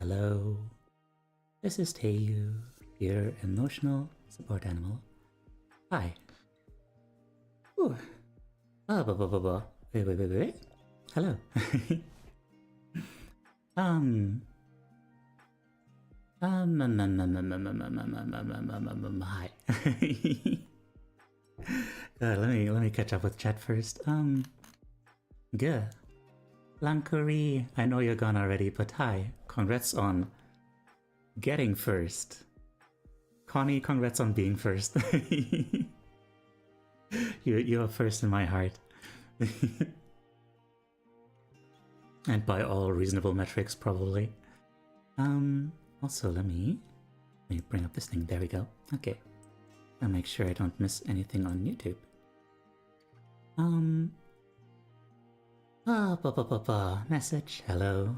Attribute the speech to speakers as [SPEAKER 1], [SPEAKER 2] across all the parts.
[SPEAKER 1] Hello, this is Teiyu, your emotional support animal. Hi. Ooh. Wait. Hello. Hi. Let me catch up with chat first. Good. Lankuri, I know you're gone already, but hi. Congrats on getting first. Connie, congrats on being first. You're first in my heart. And by all reasonable metrics, probably. Also, let me bring up this thing. There we go. Okay. I'll make sure I don't miss anything on YouTube. Message. Hello.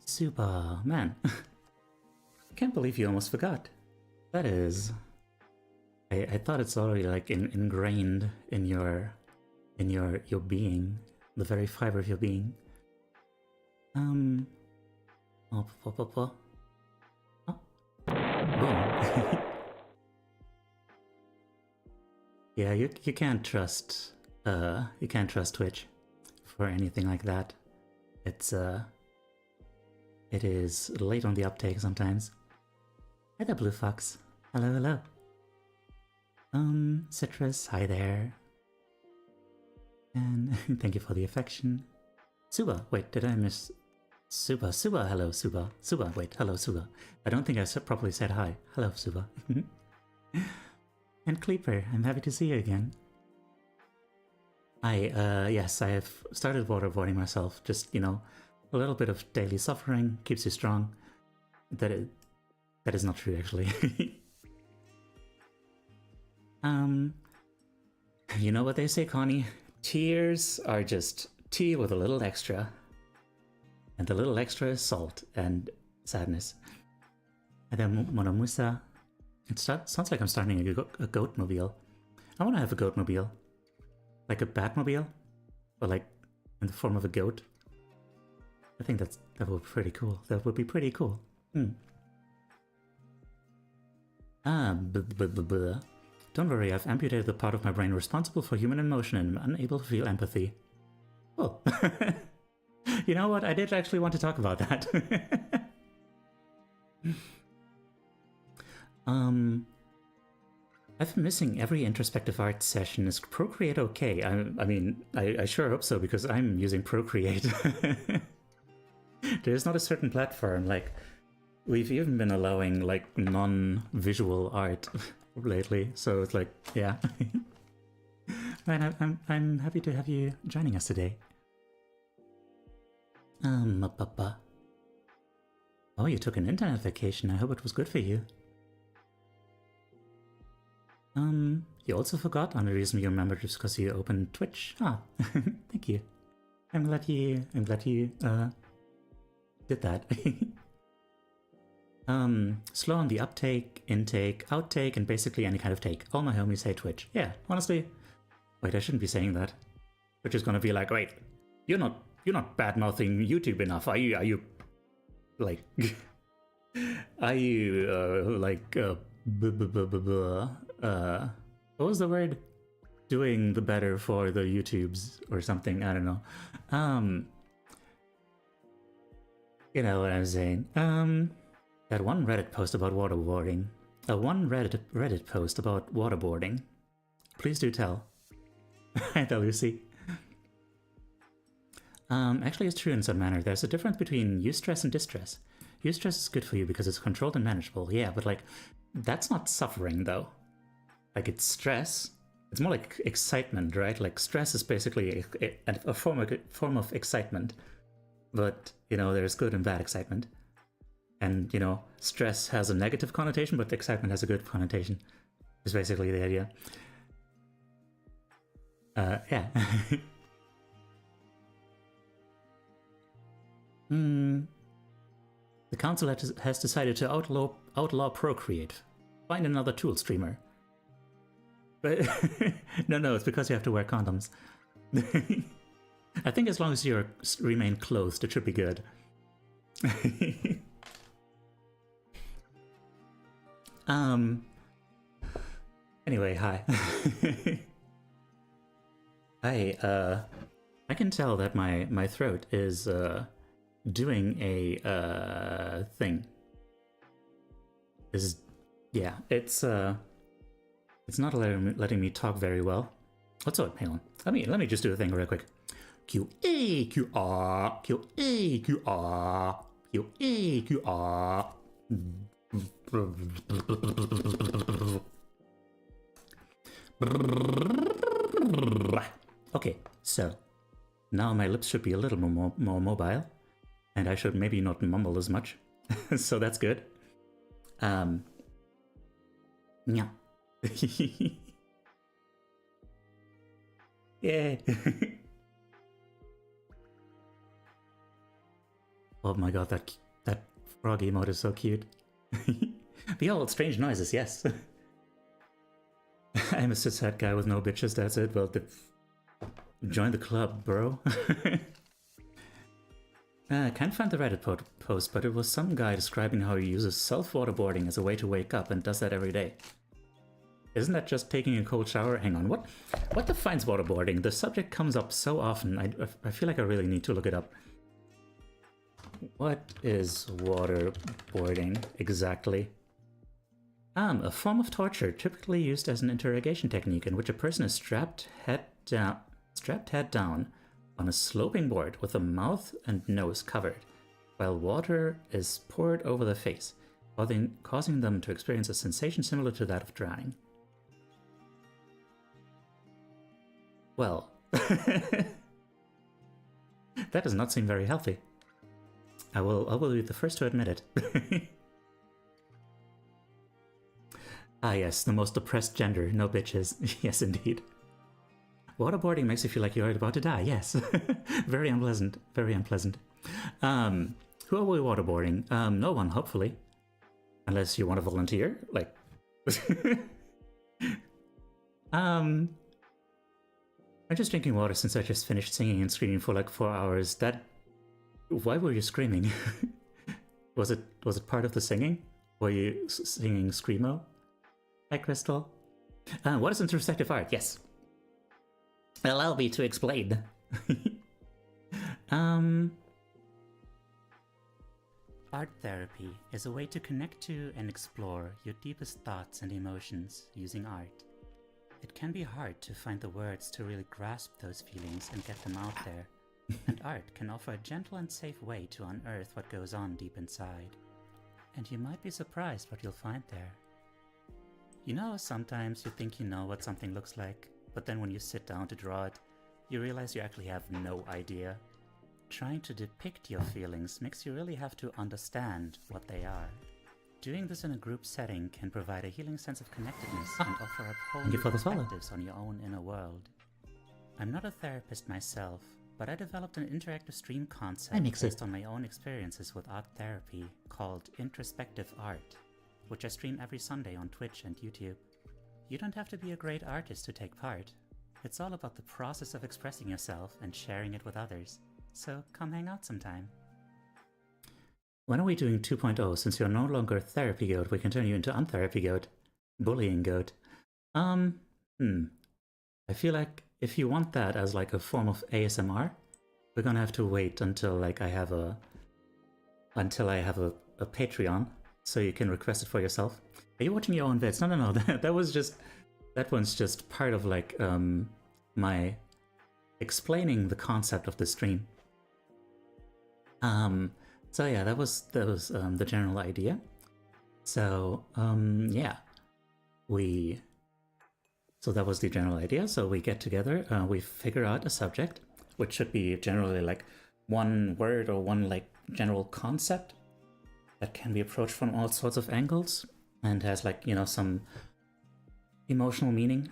[SPEAKER 1] Super. Man. I can't believe you almost forgot. That is... I thought it's already like ingrained in your being. The very fiber of your being. Oh. Boom. Yeah, you can't trust Twitch for anything like that. It is late on the uptake sometimes. Hi there, Blue Fox. Hello. Citrus, hi there. And thank you for the affection. Suba, wait, did I miss Suba? Hello, Suba. Wait, hello, Suba. I don't think I properly said hi. Hello, Suba. And Cleeper, I'm happy to see you again. Yes, I have started waterboarding myself. Just, you know, a little bit of daily suffering keeps you strong. That is not true, actually. You know what they say, Connie? Tears are just tea with a little extra. And the little extra is salt and sadness. And then Monomusa. It sounds like I'm starting a goatmobile. I want to have a goatmobile. Like a Batmobile? Or like in the form of a goat. I think that would be pretty cool. That would be pretty cool. Don't worry, I've amputated the part of my brain responsible for human emotion and I'm unable to feel empathy. Oh. You know what? I did actually want to talk about that. I've been missing every introspective art session. Is Procreate okay? I mean, I sure hope so, because I'm using Procreate. There's not a certain platform, like, we've even been allowing, like, non-visual art lately, so it's like, yeah. Man, I'm happy to have you joining us today. Oh, you took an internet vacation. I hope it was good for you. You also forgot, and the reason you remembered is because you opened Twitch. Ah, thank you. I'm glad you did that. Slow on the uptake, intake, outtake, and basically any kind of take. All my homies hate Twitch. Yeah, honestly. Wait, I shouldn't be saying that. Twitch is gonna be like, wait, you're not bad-mouthing YouTube enough, are you like, are you, like, what was the word? Doing the better for the YouTubes or something, I don't know. You know what I'm saying. That one Reddit post about waterboarding. One Reddit post about waterboarding. Please do tell. Hi there, Lucy. Actually, it's true in some manner. There's a difference between eustress and distress. Eustress is good for you because it's controlled and manageable, yeah, but like, that's not suffering though. Like, it's stress. It's more like excitement, right? Like, stress is basically a form of excitement. But, you know, there's good and bad excitement. And, you know, stress has a negative connotation, but excitement has a good connotation. Is basically the idea. Yeah. The council has decided to outlaw Procreate. Find another tool streamer. But no, it's because you have to wear condoms. I think as long as you remain clothed, it should be good. Anyway, hi. I can tell that my throat is doing a thing. Yeah, it's not letting me talk very well. What's up? Hang on. Let me just do a thing real quick. Q A Q R Q A Q R Q A Q R. Okay, so now my lips should be a little more mobile, and I should maybe not mumble as much. So that's good. Yeah. Yay. Oh my god, that frog emote is so cute. Behold, strange noises, yes. I'm a cishet guy with no bitches, that's it. Well, join the club, bro. I can't find the Reddit post, but it was some guy describing how he uses self-waterboarding as a way to wake up and does that every day. Isn't that just taking a cold shower? Hang on, what defines waterboarding? The subject comes up so often, I feel like I really need to look it up. What is waterboarding exactly? A form of torture typically used as an interrogation technique in which a person is strapped head down on a sloping board with the mouth and nose covered, while water is poured over the face, causing them to experience a sensation similar to that of drowning. Well, that does not seem very healthy. I will be the first to admit it. Ah yes, the most oppressed gender, no bitches. Yes, indeed. Waterboarding makes you feel like you're about to die, yes. Very unpleasant, very unpleasant. Who are we waterboarding? No one, hopefully. Unless you want to volunteer, like... I'm just drinking water since I just finished singing and screaming for like 4 hours. Why were you screaming? Was it part of the singing? Were you singing Screamo? Hi, Crystal. What is introspective art? Yes. Allow me to explain. Art therapy is a way to connect to and explore your deepest thoughts and emotions using art. It can be hard to find the words to really grasp those feelings and get them out there, and art can offer a gentle and safe way to unearth what goes on deep inside. And you might be surprised what you'll find there. You know, sometimes you think you know what something looks like, but then when you sit down to draw it, you realize you actually have no idea. Trying to depict your feelings makes you really have to understand what they are. Doing this in a group setting can provide a healing sense of connectedness and offer up whole new perspectives on your own inner world. I'm not a therapist myself, but I developed an interactive stream concept based on my own experiences with art therapy called Introspective Art, which I stream every Sunday on Twitch and YouTube. You don't have to be a great artist to take part. It's all about the process of expressing yourself and sharing it with others. So come hang out sometime. When are we doing 2.0? Since you're no longer therapy goat, we can turn you into untherapy goat. Bullying goat. I feel like if you want that as like a form of ASMR, we're gonna have to wait until like I have a Patreon, so you can request it for yourself. Are you watching your own vids? No. That one's just part of like my explaining the concept of the stream. So yeah, that was the general idea. So yeah, so that was the general idea. So we get together, we figure out a subject, which should be generally like one word or one like general concept that can be approached from all sorts of angles and has like, you know, some emotional meaning.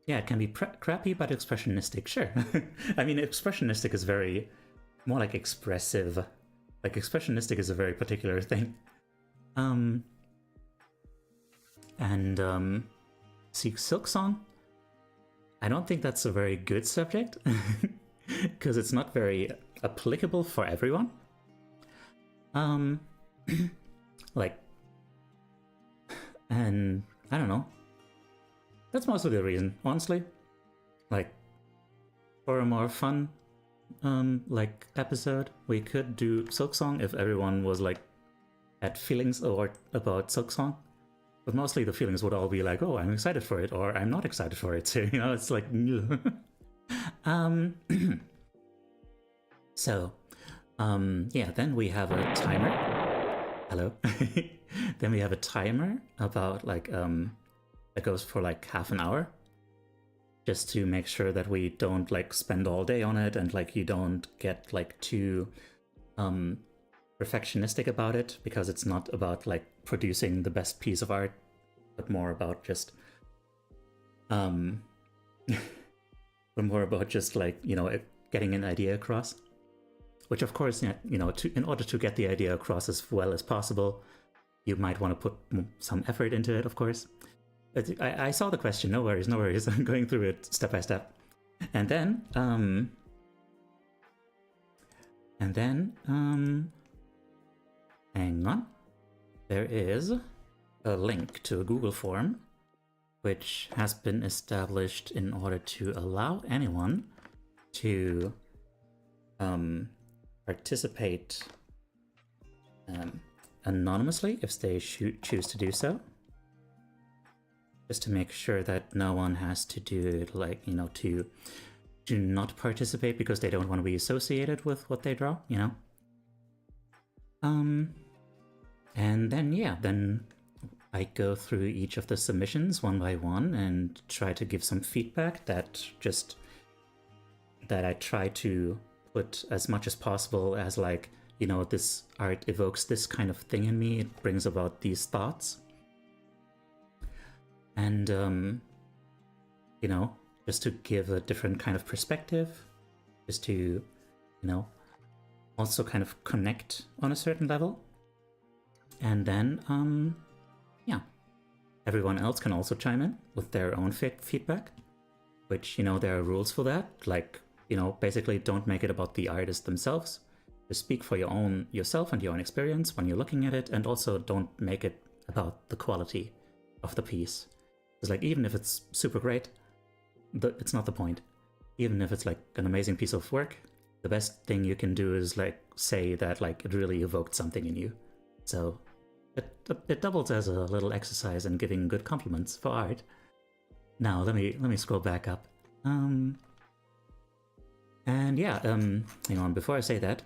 [SPEAKER 1] Yeah, it can be crappy but expressionistic, sure. I mean, expressionistic is very more like expressive. Like expressionistic is a very particular thing. See, Silk Song I don't think that's a very good subject because it's not very applicable for everyone. Um, like, and I don't know. That's mostly the reason, honestly. Like, for a more fun, like episode, we could do Silksong if everyone was like had feelings or about Silksong. But mostly the feelings would all be like, oh, I'm excited for it, or I'm not excited for it. So, you know, it's like, so, yeah, then we have a timer. Hello. Then we have a timer about like, that goes for like half an hour. Just to make sure that we don't like spend all day on it and like you don't get like too perfectionistic about it, because it's not about like producing the best piece of art, but more about just but more about just like, you know, getting an idea across. Which of course, you know, in order to get the idea across as well as possible, you might want to put some effort into it, of course. But I saw the question, no worries, no worries. I'm going through it step by step. And then, hang on. There is a link to a Google form, which has been established in order to allow anyone to participate anonymously if they choose to do so. Just to make sure that no one has to do it, like, you know, to not participate because they don't want to be associated with what they draw, you know? And then, yeah, then I go through each of the submissions one by one and try to give some feedback that I try to put as much as possible as like, you know, this art evokes this kind of thing in me, it brings about these thoughts. And, you know, just to give a different kind of perspective, just to, you know, also kind of connect on a certain level. And then, yeah, everyone else can also chime in with their own feedback, which, you know, there are rules for that. Like, you know, basically don't make it about the artists themselves. Just speak for yourself and your own experience when you're looking at it, and also don't make it about the quality of the piece. It's like, even if it's super great, it's not the point. Even if it's like an amazing piece of work, the best thing you can do is like say that like it really evoked something in you. So it doubles as a little exercise in giving good compliments for art. Now let me scroll back up. And yeah, hang on, before I say that,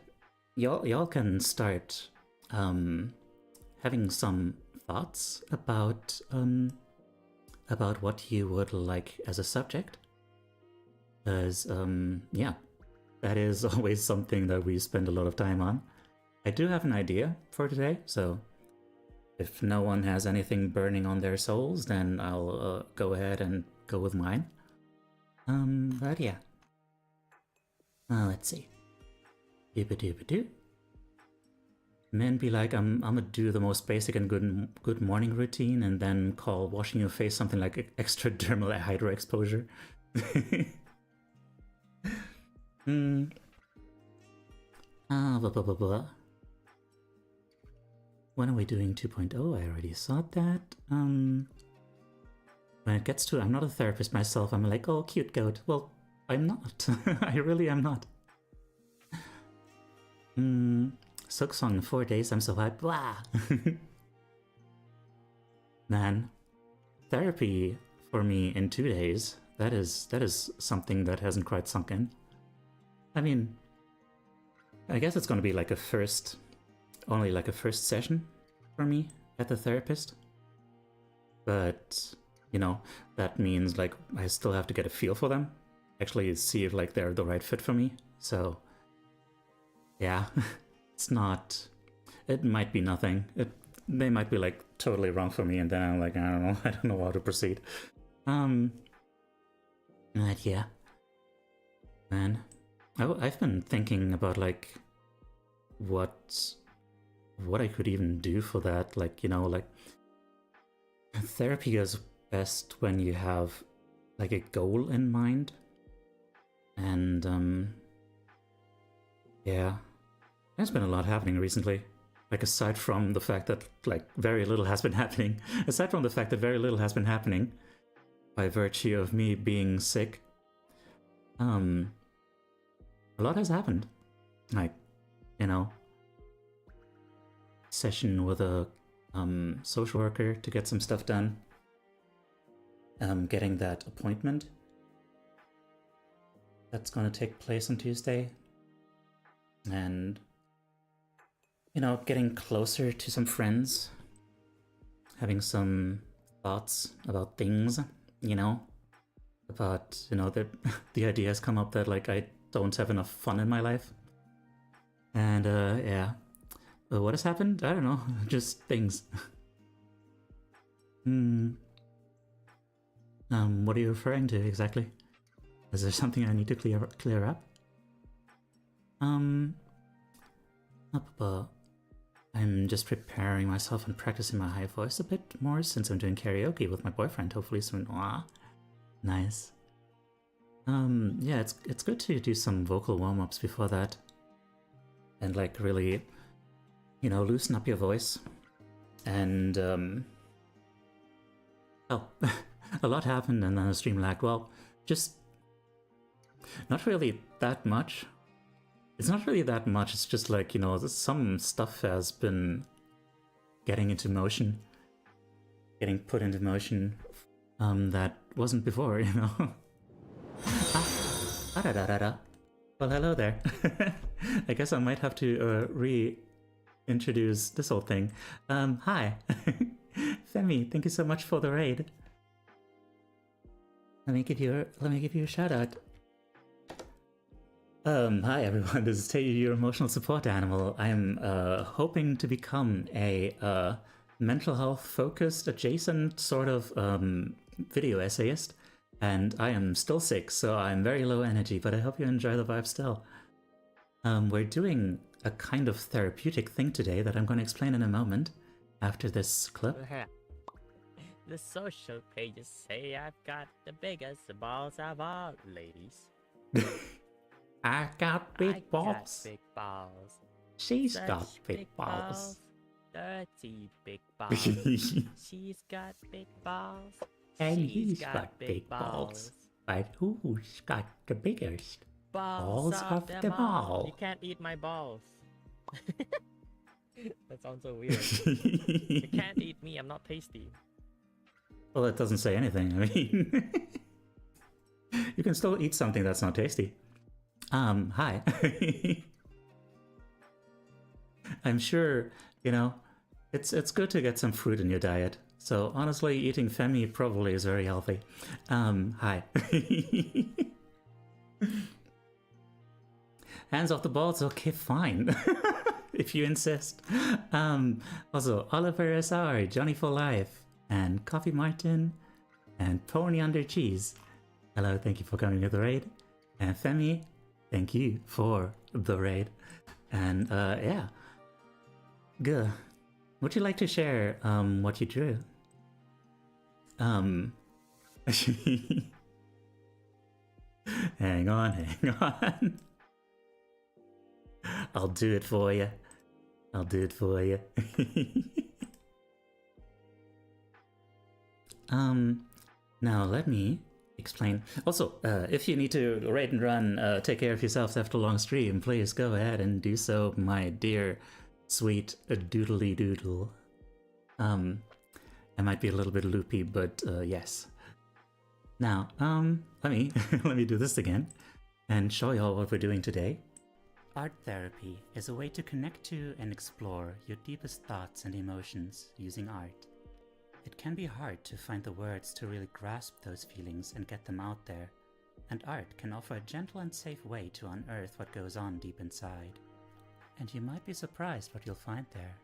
[SPEAKER 1] y'all can start having some thoughts about what you would like as a subject. Because, yeah, that is always something that we spend a lot of time on. I do have an idea for today, so if no one has anything burning on their souls, then I'll go ahead and go with mine. But yeah. Let's see. Dooba-dooba-doo. Men be like, I'm gonna do the most basic and good morning routine, and then call washing your face something like extradermal hydroexposure. Blah, blah, blah, blah. When are we doing 2.0? I already saw that. When it gets to, I'm not a therapist myself, I'm like, oh, cute goat. Well, I'm not. I really am not. Silksong in 4 days, I'm so hyped. Blah! Man, therapy for me in 2 days, that is something that hasn't quite sunk in. I mean, I guess it's gonna be like only like a first session for me at the therapist. But, you know, that means like I still have to get a feel for them. Actually see if like they're the right fit for me. So, yeah. It's not. It might be nothing. They might be like totally wrong for me, and then I'm like, I don't know. I don't know how to proceed. But yeah, man, I've been thinking about like what I could even do for that. Like, you know, like therapy is best when you have like a goal in mind. And yeah, there's been a lot happening recently. Like, aside from the fact that like very little has been happening, by virtue of me being sick, a lot has happened. Like, you know, session with a social worker to get some stuff done. Getting that appointment that's going to take place on Tuesday. And, you know, getting closer to some friends. Having some thoughts about things, you know. About, you know, the idea has come up that, like, I don't have enough fun in my life. And, yeah. What has happened? I don't know. Just things. What are you referring to exactly? Is there something I need to clear up? I'm just preparing myself and practicing my high voice a bit more since I'm doing karaoke with my boyfriend hopefully soon. Aww. Nice. Yeah, it's good to do some vocal warm-ups before that. And like really, you know, loosen up your voice. And oh, a lot happened and then the stream lagged. Well, just not really that much. It's not really that much, it's just like, you know, some stuff has been getting into motion. Getting put into motion that wasn't before, you know. Well, hello there. I guess I might have to reintroduce this whole thing. Hi. Femi, thank you so much for the raid. Let me give you a shout out. Hi everyone, this is Teddy, your emotional support animal. I'm hoping to become a mental health focused adjacent sort of video essayist, and I am still sick, so I'm very low energy, but I hope you enjoy the vibe still. We're doing a kind of therapeutic thing today that I'm going to explain in a moment after this clip.
[SPEAKER 2] The social pages say I've got the biggest balls of all, ladies.
[SPEAKER 1] I got big balls.
[SPEAKER 2] Got big balls.
[SPEAKER 1] She's
[SPEAKER 2] Such
[SPEAKER 1] got big balls.
[SPEAKER 2] Dirty big balls. She's got big balls.
[SPEAKER 1] And he's got big balls. But who's got the biggest balls of them all?
[SPEAKER 2] You can't eat my balls. That sounds so weird. You can't eat me, I'm not tasty.
[SPEAKER 1] Well, it doesn't say anything. I mean, you can still eat something that's not tasty. Hi. I'm sure, you know, it's good to get some fruit in your diet. So honestly, eating Femi probably is very healthy. Hi. Hands off the balls, okay, fine. If you insist. Also, Oliver SR, Johnny for Life, and Coffee Martin, and Pony Under Cheese. Hello, thank you for coming to the raid. And Femi, thank you for the raid. And yeah. Good. Would you like to share what you drew? Hang on. I'll do it for you. Now let me explain. Also, if you need to raid and run, take care of yourselves after a long stream, please go ahead and do so, my dear sweet doodly doodle. I might be a little bit loopy, but yes. Now, let me let me do this again and show y'all what we're doing today. Art therapy is a way to connect to and explore your deepest thoughts and emotions using art. It can be hard to find the words to really grasp those feelings and get them out there, and art can offer a gentle and safe way to unearth what goes on deep inside. And you might be surprised what you'll find there.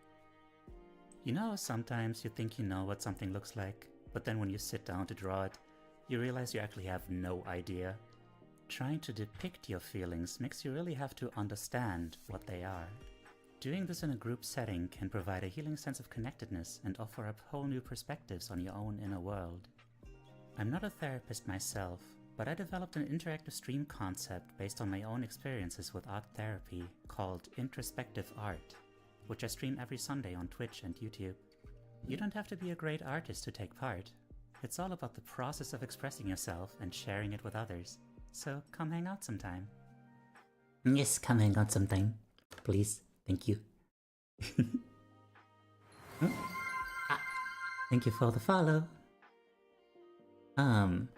[SPEAKER 1] You know, sometimes you think you know what something looks like, but then when you sit down to draw it, you realize you actually have no idea. Trying to depict your feelings makes you really have to understand what they are. Doing this in a group setting can provide a healing sense of connectedness and offer up whole new perspectives on your own inner world. I'm not a therapist myself, but I developed an interactive stream concept based on my own experiences with art therapy called Introspective Art, which I stream every Sunday on Twitch and YouTube. You don't have to be a great artist to take part. It's all about the process of expressing yourself and sharing it with others. So come hang out sometime. Yes, come hang out sometime. Please. Thank you. Thank you for the follow. Trying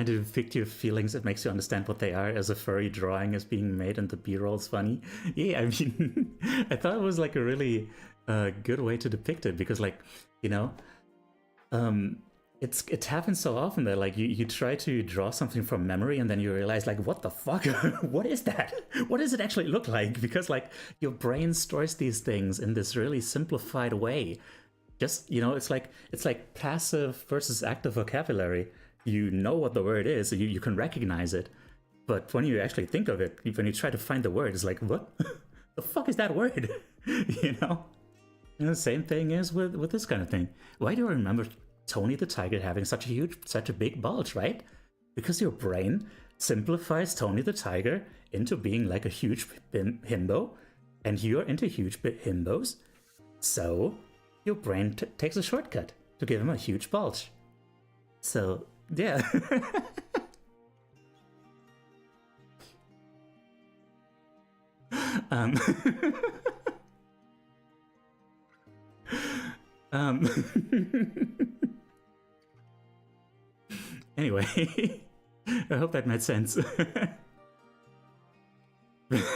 [SPEAKER 1] to depict your feelings, it makes you understand what they are as a furry drawing is being made and the b-roll's funny. Yeah, I mean, I thought it was like a really good way to depict it because, like, you know, it happens so often that like you try to draw something from memory and then you realize like, what the fuck? What is that? What does it actually look like? Because like your brain stores these things in this really simplified way. Just, you know, it's like passive versus active vocabulary. You know what the word is, so you can recognize it. But when you actually think of it, when you try to find the word, it's like, what? The fuck is that word? You know? And the same thing is with this kind of thing. Why do I remember Tony the Tiger having such a big bulge, right? Because your brain simplifies Tony the Tiger into being like a huge himbo, and you're into huge himbos, so your brain takes a shortcut to give him a huge bulge. So, yeah. Anyway, I hope that made sense.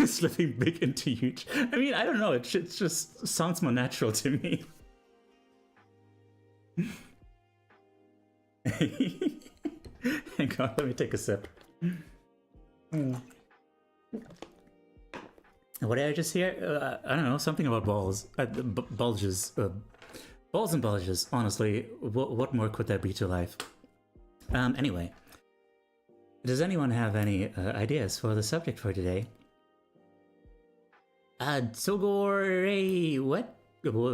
[SPEAKER 1] Slipping big into huge. I mean, I don't know, it just sounds more natural to me. Hang on, let me take a sip. What did I just hear? I don't know, something about balls. Bulges. Balls and bulges, honestly. What more could there be to life? Anyway. Does anyone have any ideas for the subject for today? Sogore, what?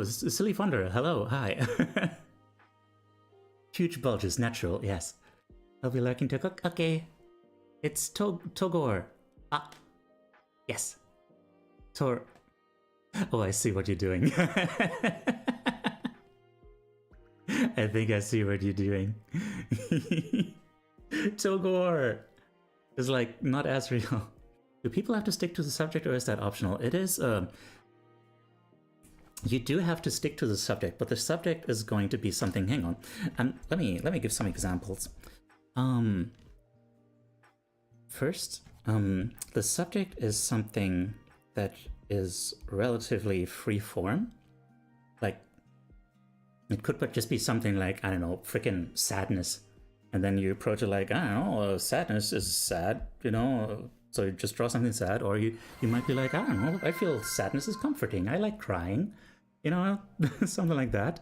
[SPEAKER 1] Silly Thunder, hello, hi. Huge bulges, natural, yes. I'll be lurking to cook. Okay. It's Togor. Ah. Yes. Tor. Oh, I see what you're doing. I think I see what you're doing. Togor is like not as real. Do people have to stick to the subject or is that optional? It is, you do have to stick to the subject, but the subject is going to be something. Hang on, let me give some examples. First, the subject is something that is relatively free form. Like, it could just be something like, I don't know, freaking sadness, and then you approach it like, I don't know, sadness is sad, you know. So you just draw something sad, or you might be like, I don't know, I feel sadness is comforting. I like crying, you know, something like that.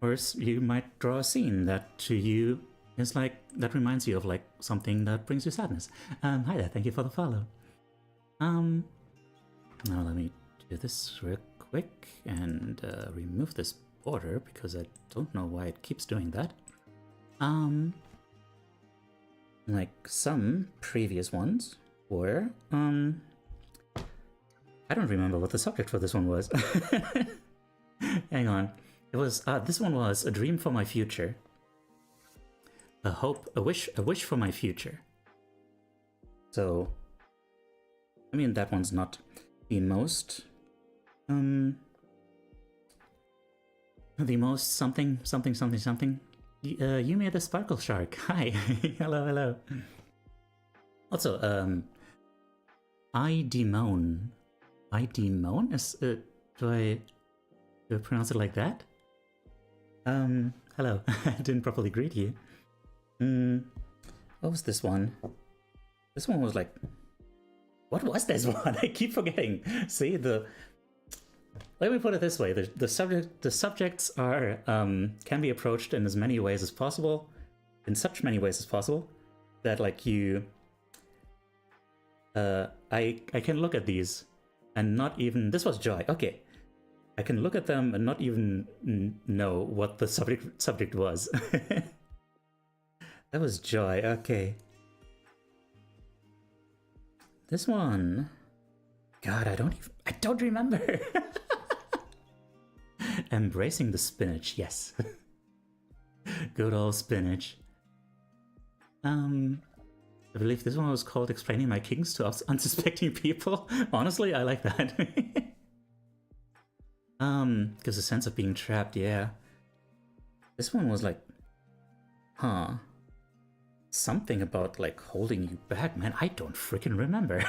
[SPEAKER 1] Or you might draw a scene that to you is like, that reminds you of like something that brings you sadness. Hi there, thank you for the follow. Now let me do this real quick and remove this border because I don't know why it keeps doing that. Like some previous ones were, I don't remember what the subject for this one was. Hang on. It was, this one was a dream for my future. A hope, a wish for my future. So, I mean, that one's not the most, something. You made the sparkle shark. Hi. Hello. Also, I demone is, do I pronounce it like that? Hello. I didn't properly greet you. What was this one? This one was like, what was this one? I keep forgetting. See, let me put it this way: the subjects are can be approached in as many ways as possible, in such many ways as possible, that like you, I can look at these and not even, this was joy. Okay, I can look at them and not even know what the subject was. That was joy. Okay. This one, God, I don't remember. Embracing the spinach, yes. Good old spinach. I believe this one was called Explaining My Kings to Unsuspecting People. Honestly, I like that. Gives a sense of being trapped, yeah. This one was like, something about like holding you back, man. I don't freaking remember.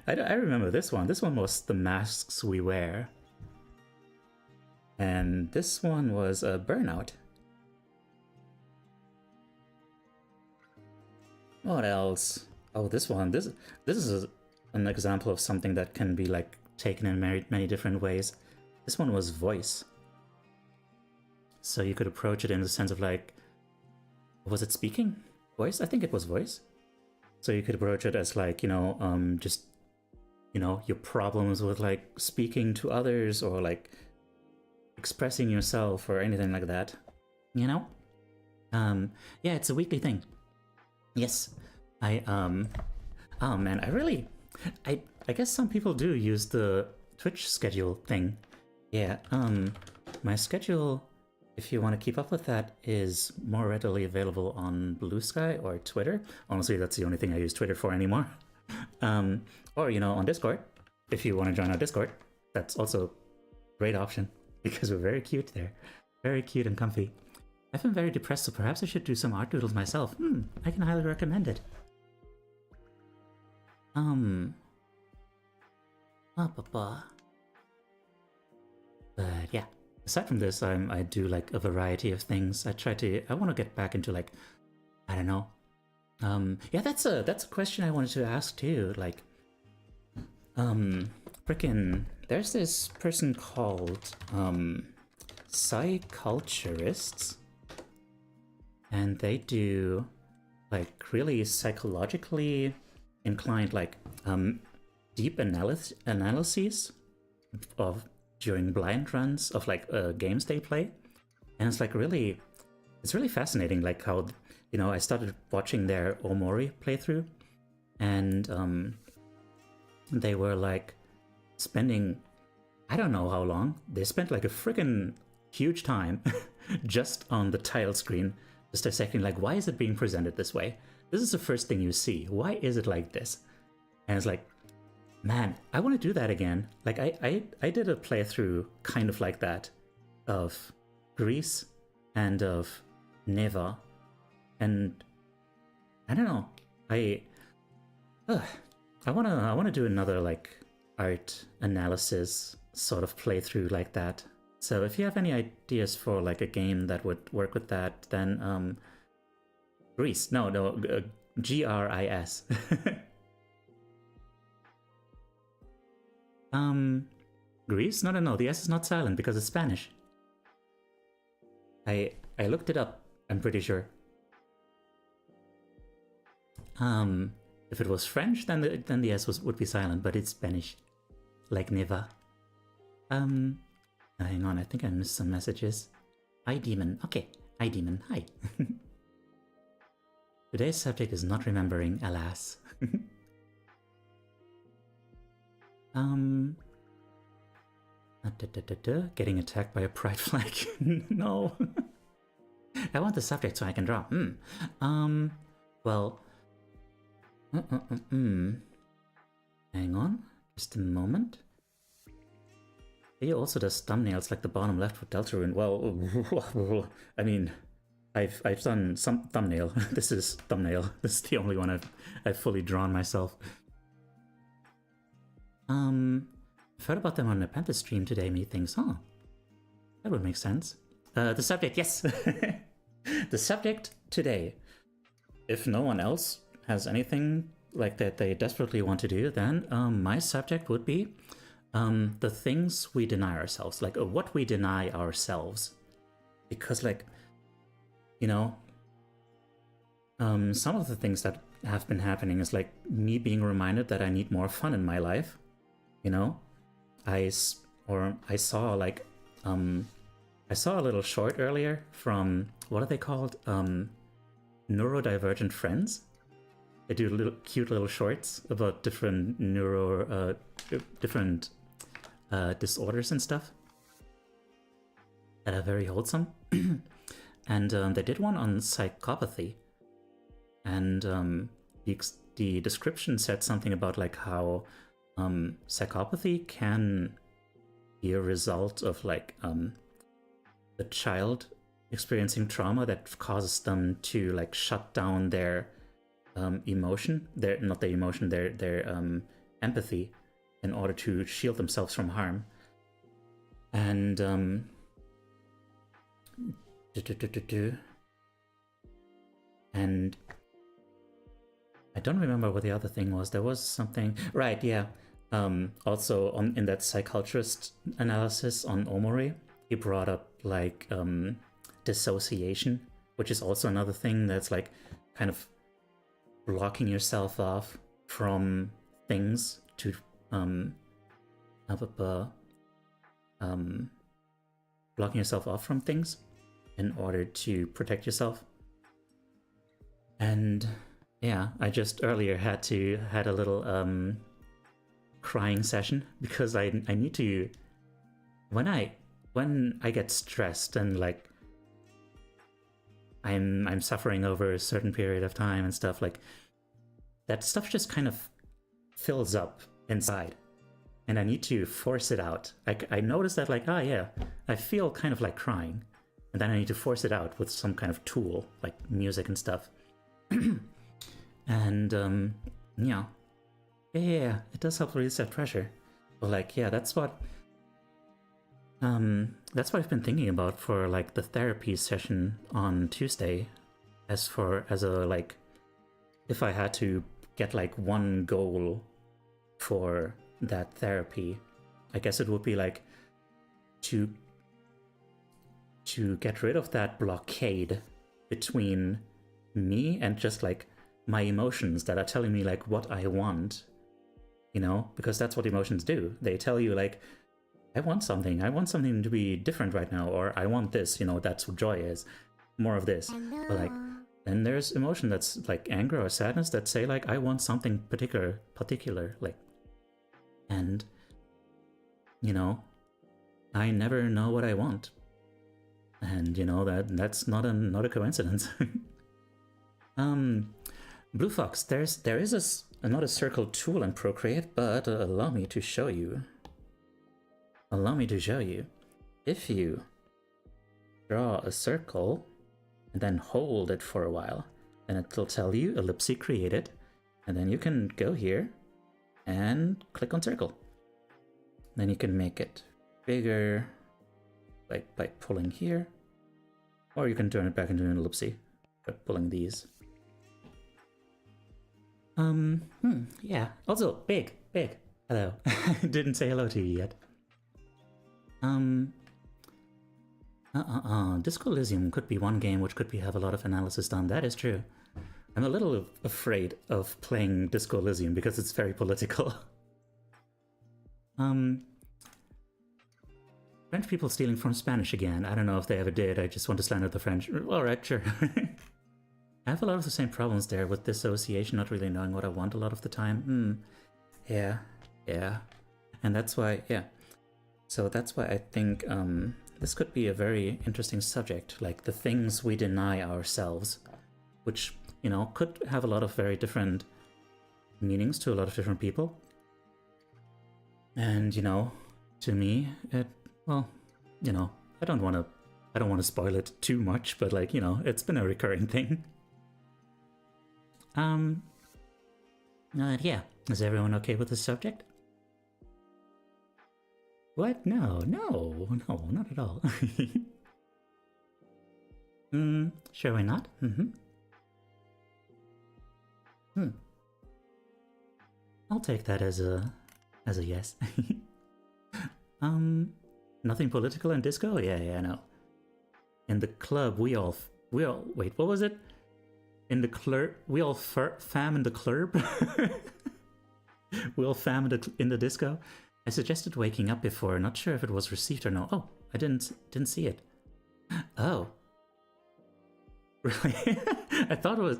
[SPEAKER 1] I remember this one. This one was The Masks We Wear. And this one was a Burnout. What else? Oh, this one. This is an example of something that can be like taken in many different ways. This one was Voice. So you could approach it in the sense of like, was it speaking? Voice? I think it was voice. So you could approach it as like, just, your problems with like speaking to others or like expressing yourself or anything like that. Yeah, it's a weekly thing. Yes, oh man, I guess some people do use the Twitch schedule thing. Yeah, my schedule, if you want to keep up with that, is more readily available on Blue Sky or Twitter. Honestly, that's the only thing I use Twitter for anymore. Or, on Discord, if you want to join our Discord, that's also a great option because we're very cute there. Very cute and comfy. I've been very depressed, so perhaps I should do some art doodles myself. I can highly recommend it. But yeah, aside from this, I do like a variety of things. I want to get back into like, I don't know. Yeah, that's a question I wanted to ask too. Like, there's this person called psychiatrists, and they do like really psychologically inclined like deep analyses of during blind runs of like games they play, and it's really fascinating. Like how I started watching their Omori playthrough, and they were like spending, I don't know how long, they spent like a freaking huge time just on the title screen, just dissecting like, why is it being presented this way? This is the first thing you see. Why is it like this? And it's like, man, I want to do that again. Like I did a playthrough kind of like that of Greece and of Neva, and I don't know. I wanna do another like art analysis sort of playthrough like that. So if you have any ideas for like a game that would work with that, then Greece. GRIS. Greece? No. The S is not silent because it's Spanish. I looked it up. I'm pretty sure. If it was French, then the S would be silent, but it's Spanish, like Neva. Hang on, I think I missed some messages. Hi, Demon. Okay, hi, Demon. Hi. Today's subject is not remembering, alas. Getting attacked by a pride flag. No. I want the subject so I can draw. Well. Hang on, just a moment. He also does thumbnails like the bottom left for Deltarune. Well, I mean, I've done some thumbnail. This is thumbnail. This is the only one I've fully drawn myself. I've heard about them on the Panther stream today. Me thinks, that would make sense. The subject, yes. The subject today. If no one else has anything like that they desperately want to do, then my subject would be the things we deny ourselves, like what we deny ourselves. Because like, some of the things that have been happening is like me being reminded that I need more fun in my life, I saw like I saw a little short earlier from, what are they called? Neurodivergent Friends. They do little cute little shorts about different disorders and stuff that are very wholesome. And they did one on psychopathy, and the description said something about like how psychopathy can be a result of like the child experiencing trauma that causes them to like shut down their emotion, their empathy, in order to shield themselves from harm. And and I don't remember what the other thing was. There was something, right? Yeah. Also in that psychiatrist analysis on Omori, he brought up like dissociation, which is also another thing that's like kind of blocking yourself off from things to blocking yourself off from things in order to protect yourself. And yeah, I just earlier had a little crying session because I need to, when I get stressed and like I'm suffering over a certain period of time and stuff, like that stuff just kind of fills up inside and I need to force it out. I noticed that like, yeah, I feel kind of like crying, and then I need to force it out with some kind of tool like music and stuff. And yeah, it does help release that pressure. But like, yeah, that's what I've been thinking about for like the therapy session on Tuesday. As a like, if I had to get like one goal for that therapy, I guess it would be like to get rid of that blockade between me and just like my emotions that are telling me like what I want, you know, because that's what emotions do. They tell you like, I want something to be different right now, or I want this, you know, that's what joy is, more of this.
[SPEAKER 3] Hello.
[SPEAKER 1] But like, then there's emotion that's like anger or sadness that say like, I want something particular, like, and you know, I never know what I want, and you know that's not a coincidence. Blue Fox, there is not a circle tool in Procreate, but allow me to show you. If you draw a circle and then hold it for a while, then it'll tell you ellipse created, and then you can go here and click on circle. Then you can make it bigger, like by pulling here, or you can turn it back into an ellipse by pulling these. Yeah. Also, big. Hello. Didn't say hello to you yet. Disco Elysium could be one game which could have a lot of analysis done. That is true. I'm a little afraid of playing Disco Elysium because it's very political. French people stealing from Spanish again. I don't know if they ever did. I just want to slander the French. Alright, sure. I have a lot of the same problems there with dissociation, not really knowing what I want a lot of the time. Yeah. And that's why, so that's why I think this could be a very interesting subject, like the things we deny ourselves, which, you know, could have a lot of very different meanings to a lot of different people. And, you know, to me, well, you know, I don't want to spoil it too much, but like, you know, it's been a recurring thing. Yeah. Is everyone okay with this subject? What? No, not at all. Sure, why not? I'll take that as a yes. Nothing political in disco? Yeah, I know. In the club, we all wait, what was it? In the club, we all fam in the club. We all fam in the disco. I suggested waking up before, not sure if it was received or no. Oh, I didn't see it. Oh. Really? I thought it was...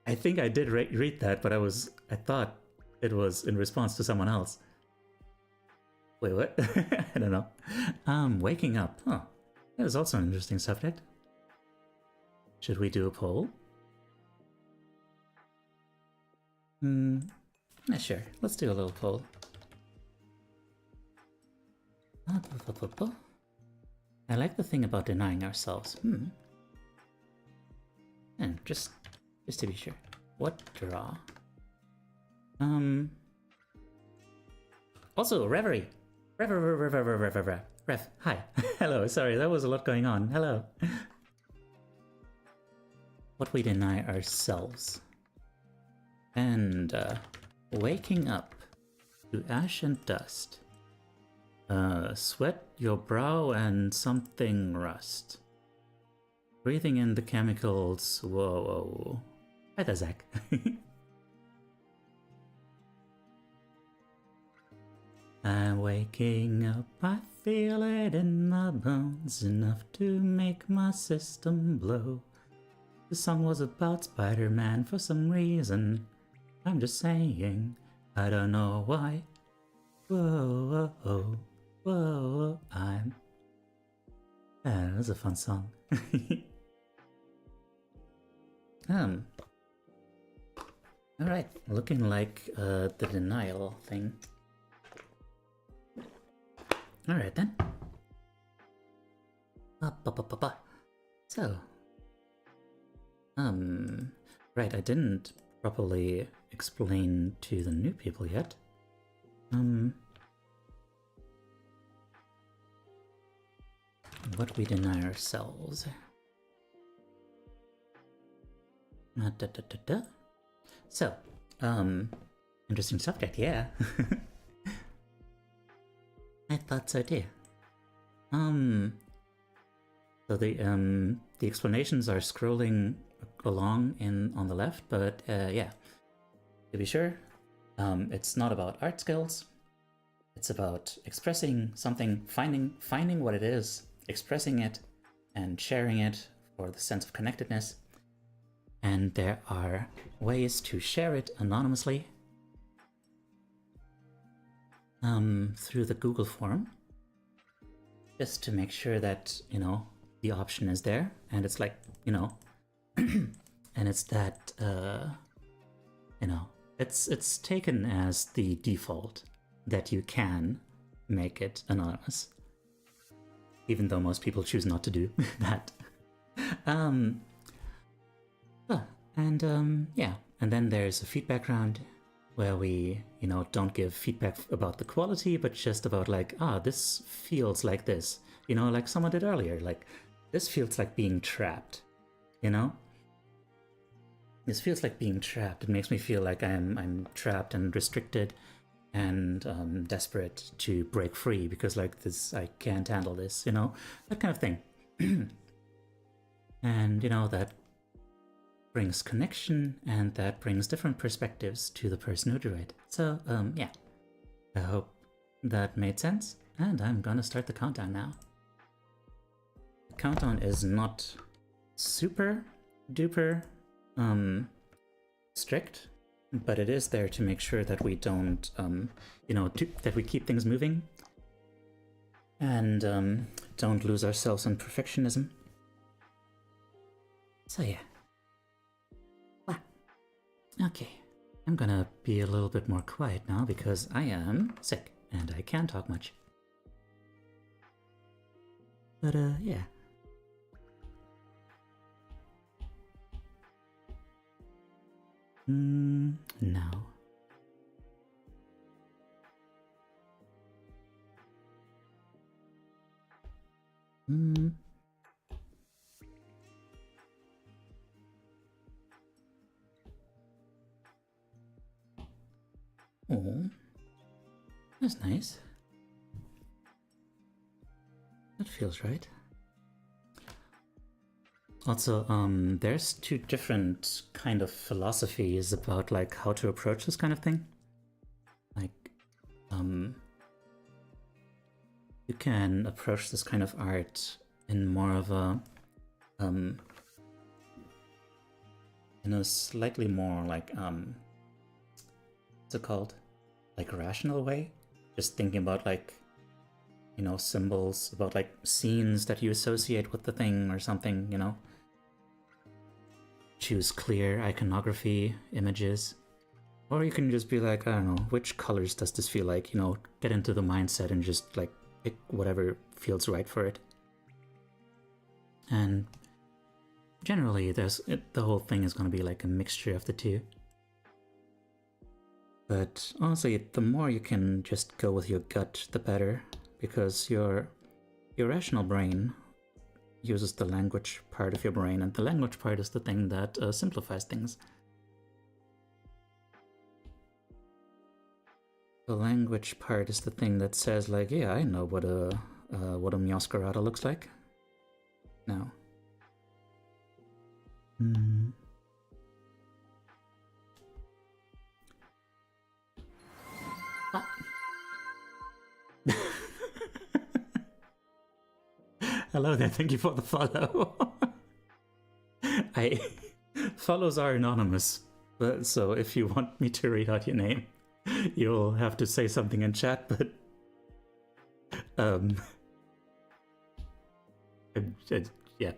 [SPEAKER 1] I think I did read that, but I thought it was in response to someone else. Wait, what? I don't know. Waking up. Huh. That is also an interesting subject. Should we do a poll? Yeah, sure. Let's do a little poll. I like the thing about denying ourselves. And just to be sure. What draw? Also, Reverie! Rev, hi. Hello, sorry, there was a lot going on. Hello. What we deny ourselves. And, waking up to ash and dust. Sweat your brow and something rust. Breathing in the chemicals. Whoa. Hi there, Zach. I'm waking up, I feel it in my bones, enough to make my system blow. The song was about Spider-Man for some reason. I'm just saying, I don't know why. Whoa, I'm... that was a fun song. Alright, looking like the denial thing. Alright then. So, right, I didn't properly explain to the new people yet. What we deny ourselves. So, interesting subject, yeah. I thought so too. So the explanations are scrolling along on the left, but yeah. To be sure, it's not about art skills. It's about expressing something, finding what it is, expressing it, and sharing it for the sense of connectedness. And there are ways to share it anonymously through the Google form, just to make sure that, you know, the option is there, and it's like, you know, and it's that, you know, it's taken as the default that you can make it anonymous, even though most people choose not to do that. Yeah, and then there's a feedback round where we, you know, don't give feedback about the quality, but just about like, this feels like this, you know, like someone did earlier, like, this feels like being trapped, you know? This feels like being trapped. It makes me feel like I'm trapped and restricted and desperate to break free because like this, I can't handle this, you know? That kind of thing. And, you know, that brings connection, and that brings different perspectives to the person who drew it. So, yeah. I hope that made sense, and I'm gonna start the countdown now. The countdown is not super duper strict, but it is there to make sure that we don't, you know, that we keep things moving and don't lose ourselves in perfectionism. So yeah. Okay, I'm gonna be a little bit more quiet now because I am sick and I can't talk much. But yeah. No. Oh, that's nice. That feels right. Also, there's two different kind of philosophies about like how to approach this kind of thing. Like, you can approach this kind of art in more of a in a slightly more like what's it called, like rational way, just thinking about like, you know, symbols, about like scenes that you associate with the thing or something, you know. Choose clear iconography images. Or you can just be like, I don't know, which colors does this feel like, you know, get into the mindset and just like pick whatever feels right for it. And generally the whole thing is going to be like a mixture of the two. But honestly, the more you can just go with your gut, the better, because your rational brain uses the language part of your brain, and the language part is the thing that simplifies things. The language part is the thing that says like, yeah, I know what a Mioscarada looks like now. Hello there, thank you for the follow. Follows are anonymous, but so if you want me to read out your name, you'll have to say something in chat, but yeah.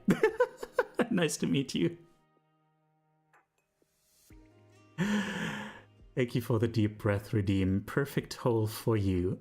[SPEAKER 1] Nice to meet you. Thank you for the deep breath, Redeem. Perfect hole for you.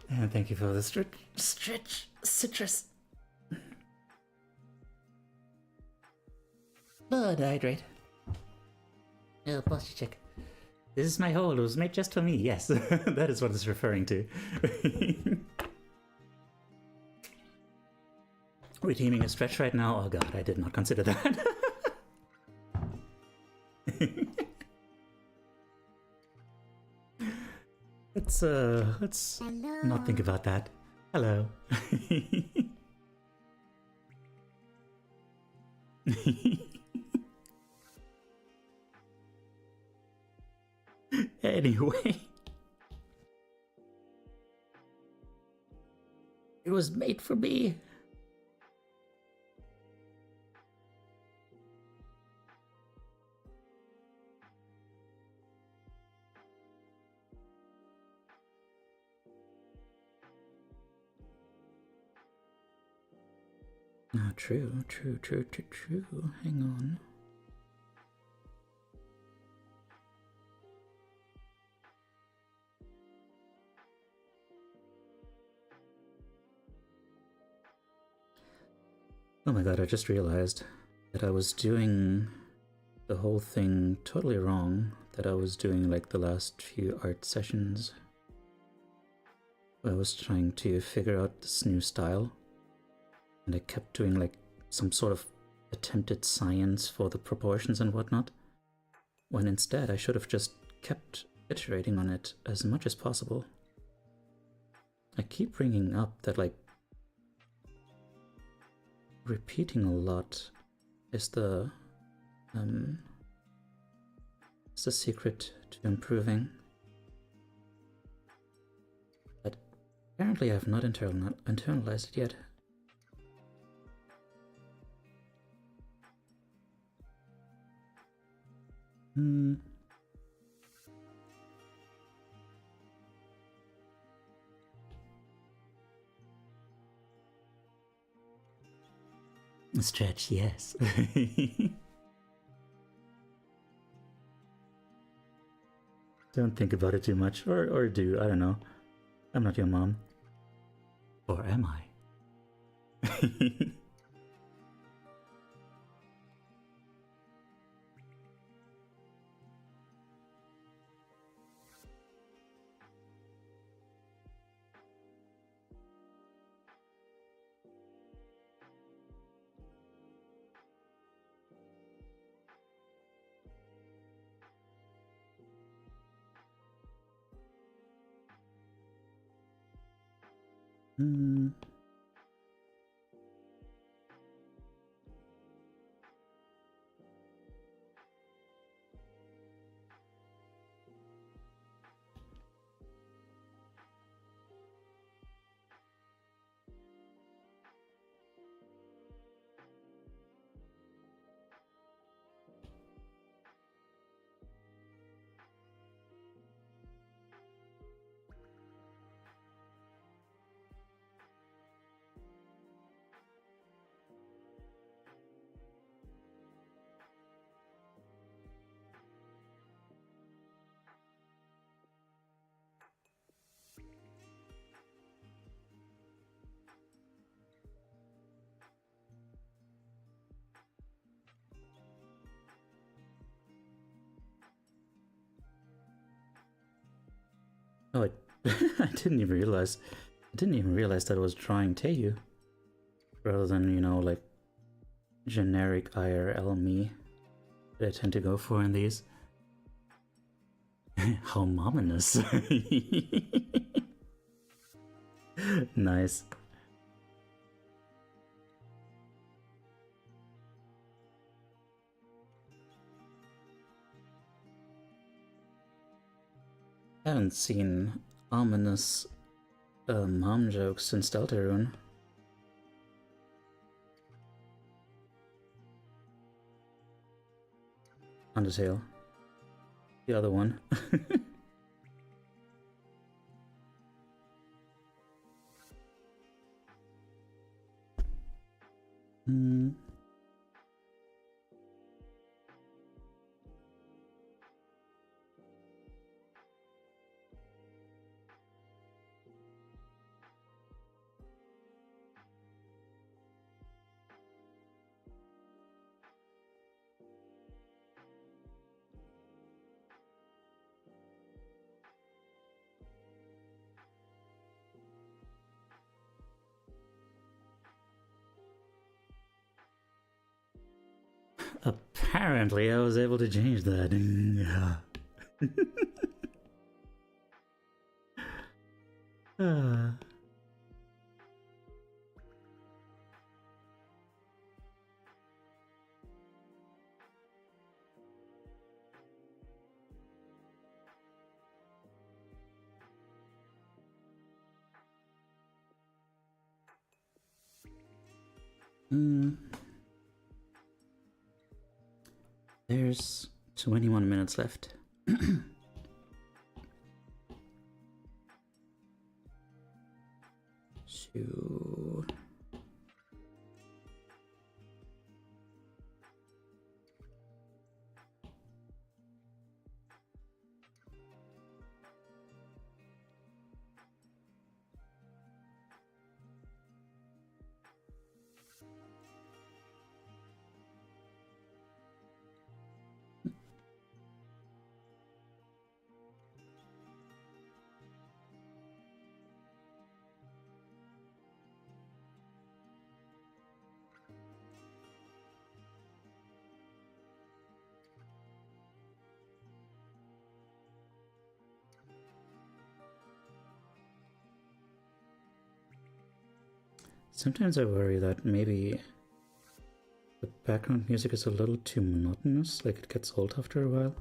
[SPEAKER 1] And thank you for the stretch citrus. Blood hydrate. Oh, posture check. This is my hole. It was made just for me. Yes, that is what it's referring to. Redeeming a stretch right now? Oh god, I did not consider that. Let's not think about that. Hello. Anyway. It was made for me. Ah, true. Hang on. Oh my god, I just realized that I was doing the whole thing totally wrong, that I was doing like the last few art sessions. I was trying to figure out this new style, and I kept doing like some sort of attempted science for the proportions and whatnot, when instead I should have just kept iterating on it as much as possible. I keep bringing up that like repeating a lot is the secret to improving. But apparently I have not internalized it yet. Stretch, yes. Don't think about it too much, or do, I don't know. I'm not your mom. Or am I? Hmm. Oh, I didn't even realize. I didn't even realize that I was drawing Teiyu rather than, you know, like generic IRL me that I tend to go for in these. How ominous. Nice. I haven't seen ominous mom jokes since Deltarune. Undertale. The other one. Hmm. Apparently, I was able to change that. Ah. There's 21 minutes left. So... Sometimes I worry that maybe the background music is a little too monotonous, like it gets old after a while.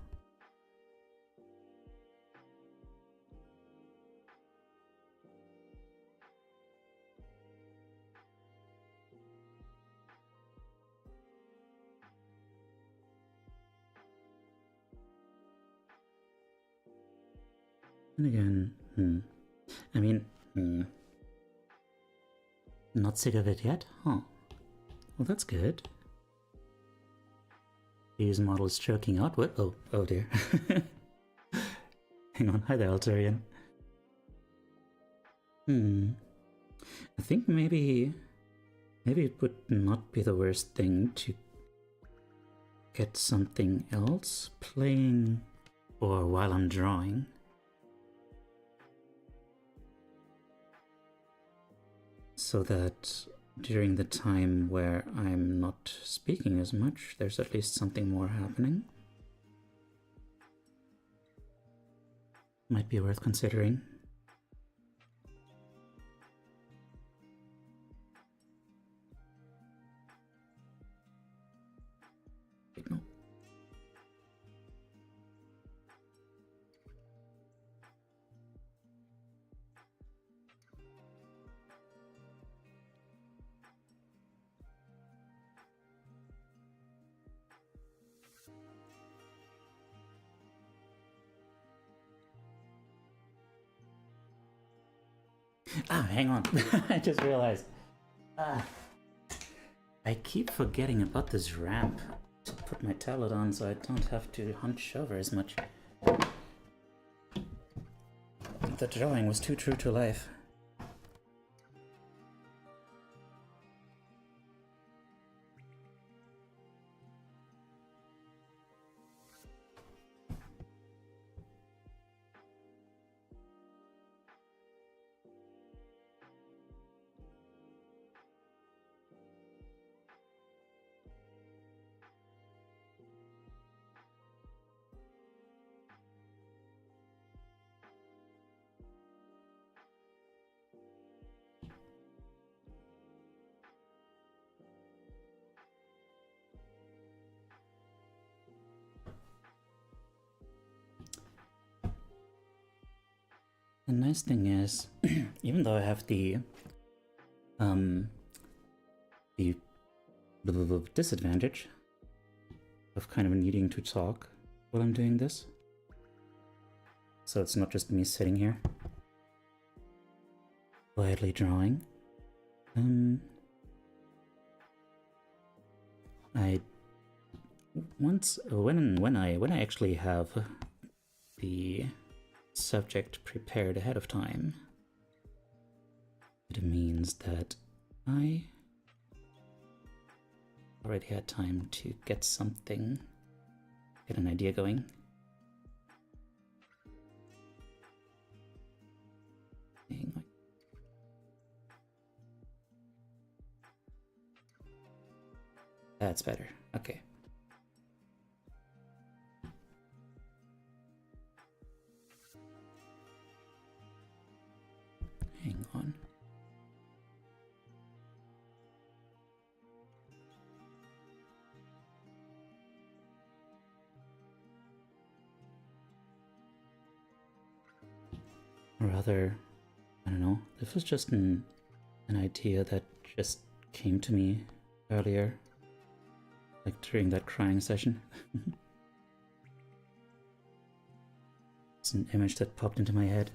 [SPEAKER 1] And again, I mean, not sick of it yet? Huh. Well, that's good. These models choking out. What? Oh dear. Hang on. Hi there, Altarian. I think maybe it would not be the worst thing to get something else playing or while I'm drawing. So that during the time where I'm not speaking as much, there's at least something more happening. Might be worth considering. Wait, no. Ah, hang on. I just realized. I keep forgetting about this ramp to put my tablet on so I don't have to hunch over as much. The drawing was too true to life. The nice thing is, even though I have the disadvantage of kind of needing to talk while I'm doing this, so it's not just me sitting here quietly drawing. I once when I actually have the subject prepared ahead of time, it means that I already had time to get an idea going. That's better. Okay. Hang on. Or rather, I don't know. This was just an idea that just came to me earlier, like during that crying session. It's an image that popped into my head.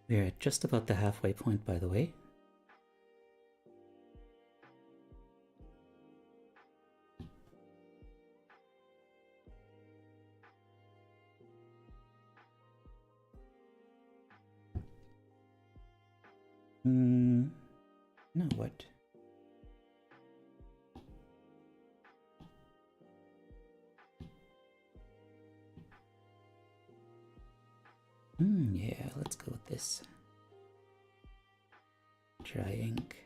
[SPEAKER 1] We're at just about the halfway point, by the way. Now what? Yeah, let's go with this. Dry ink.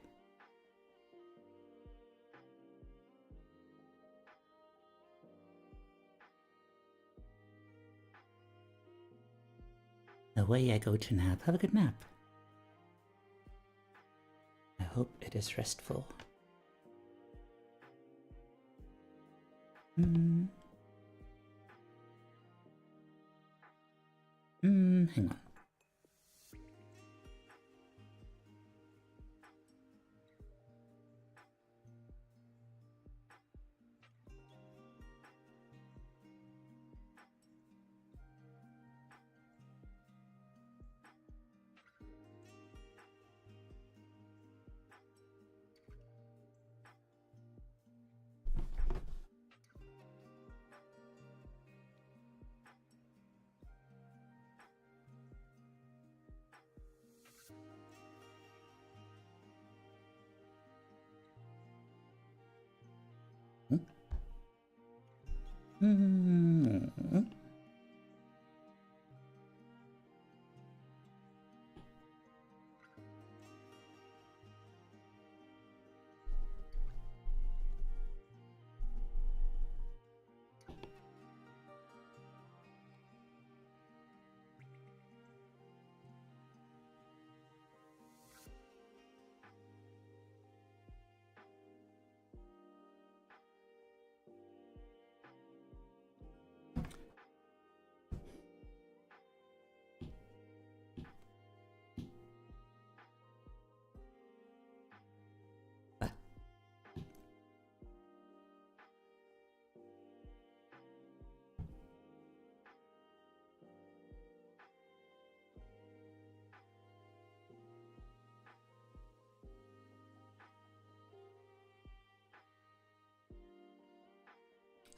[SPEAKER 1] Away I go to nap. Have a good nap. I hope it is restful. Hang on.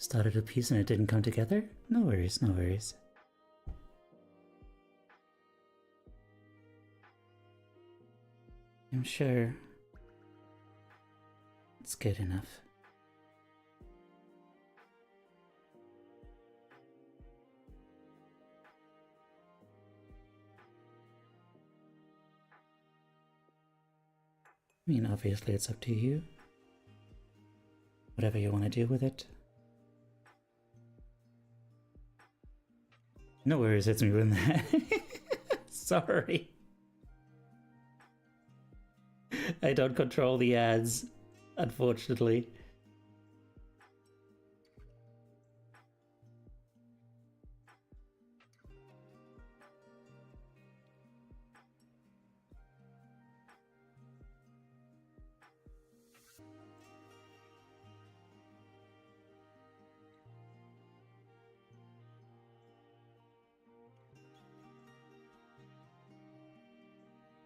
[SPEAKER 1] Started a piece and it didn't come together? No worries, no worries. I'm sure it's good enough. I mean, obviously it's up to you. Whatever you want to do with it. No worries, it's me with that. Sorry. I don't control the ads, unfortunately.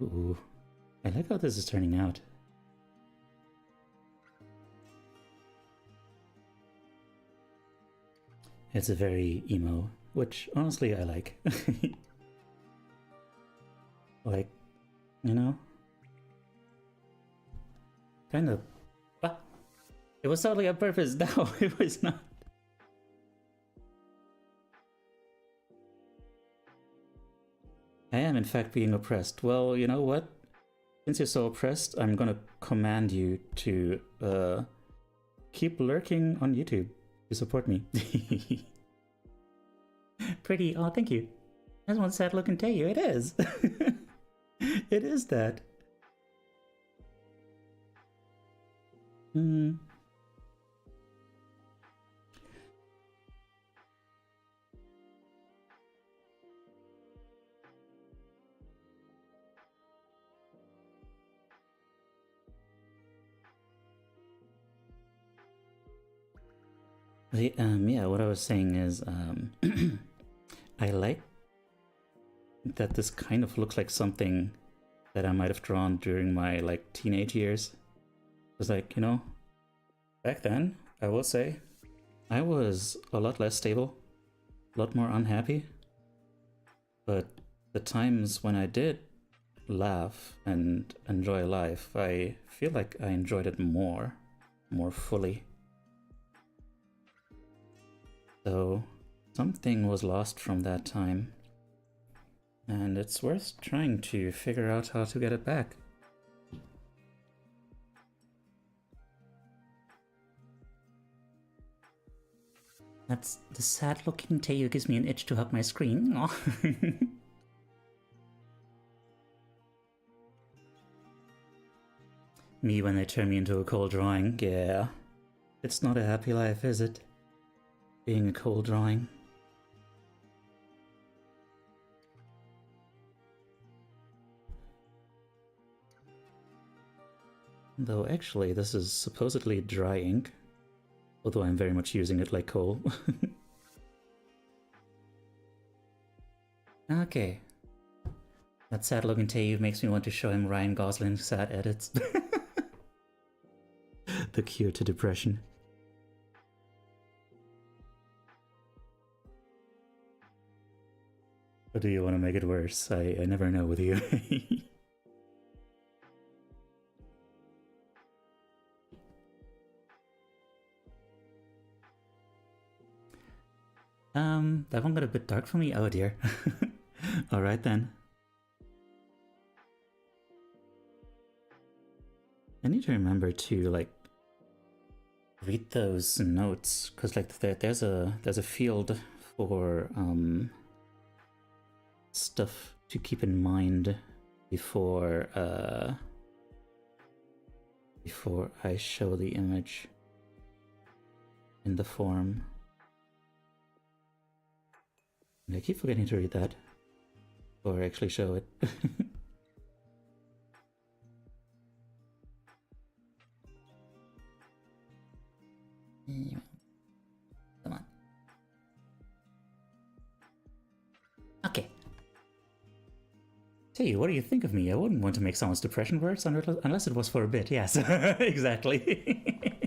[SPEAKER 1] Ooh, I like how this is turning out. It's a very emo, which honestly I like. Like, you know? Kind of. Ah, it was totally on purpose. No, it was not. I am in fact being oppressed. Well, you know what? Since you're so oppressed, I'm gonna command you to keep lurking on YouTube to support me. Pretty. Oh, thank you. That's one sad looking to you. It is. It is that. Hmm. Yeah, what I was saying is, I like that this kind of looks like something that I might have drawn during my, like, teenage years. It was like, you know, back then, I will say, I was a lot less stable, a lot more unhappy, but the times when I did laugh and enjoy life, I feel like I enjoyed it more fully. So something was lost from that time, and it's worth trying to figure out how to get it back. That's the sad looking Teo gives me an itch to hug my screen. Me when they turn me into a cold drawing, yeah. It's not a happy life, is it? Being a cold drawing. Though actually this is supposedly dry ink, although I'm very much using it like coal. Okay. That sad looking Teo makes me want to show him Ryan Gosling's sad edits. The cure to depression. Or do you want to make it worse? I never know with you. That one got a bit dark for me. Oh dear. Alright then. I need to remember to, like, read those notes, because, like, there's a field for stuff to keep in mind before I show the image in the form. And I keep forgetting to read that or actually show it. Come on. Okay. Hey, what do you think of me? I wouldn't want to make someone's depression worse unless it was for a bit. Yes, exactly.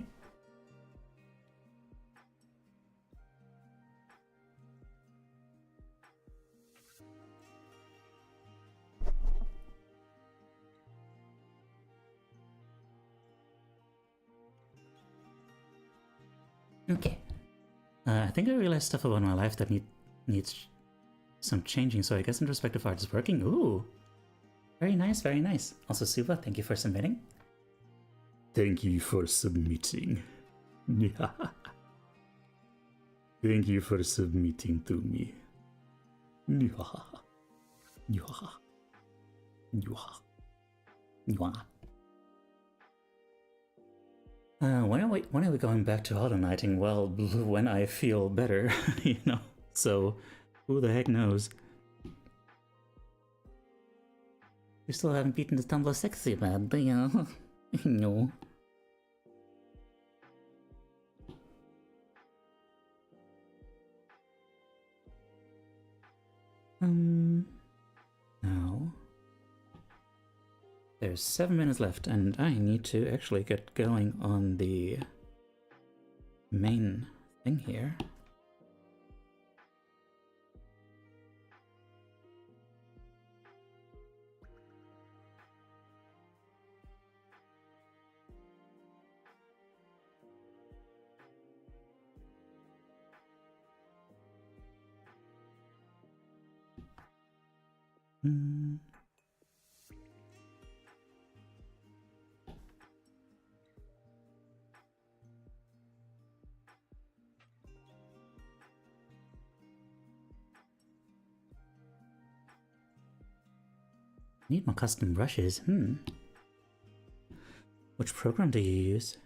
[SPEAKER 1] Okay. I think I realized stuff about my life that needs some changing, so I guess introspective art is working. Ooh. Very nice, very nice. Also, Suba, thank you for submitting. Thank you for submitting. Thank you for submitting to me. When are we going back to Hollow Knighting? Well, when I feel better, you know. So, who the heck knows? You still haven't beaten the Tumblr Sexy Man, do you? No. Now. There's 7 minutes left, and I need to actually get going on the main thing here. Need more custom brushes. Which program do you use?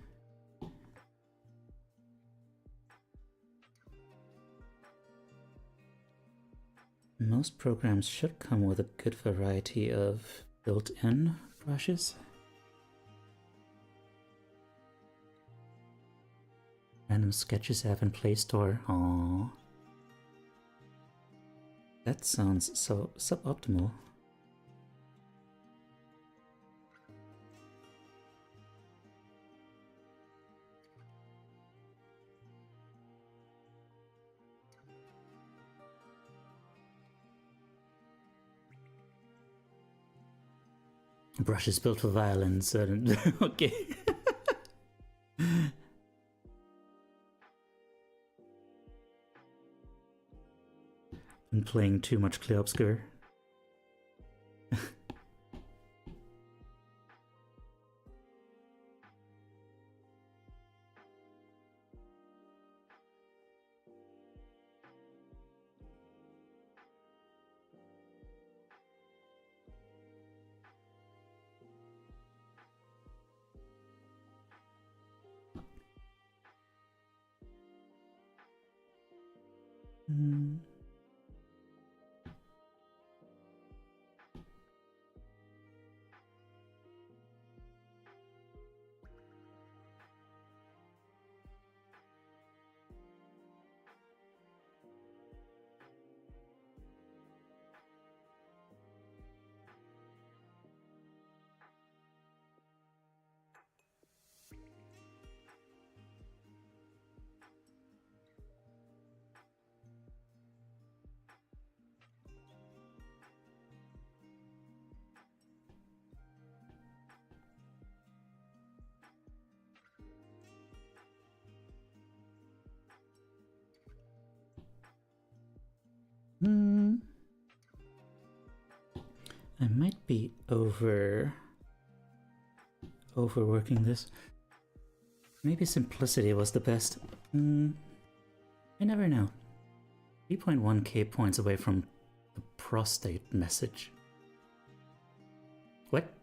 [SPEAKER 1] Most programs should come with a good variety of built-in brushes. Random Sketches app in Play Store. Aww. That sounds so suboptimal. Brushes built for violence. Okay. Been playing too much Clear Obscure. I might be overworking this. Maybe simplicity was the best. I never know. 3.1k points away from the prostate message. What?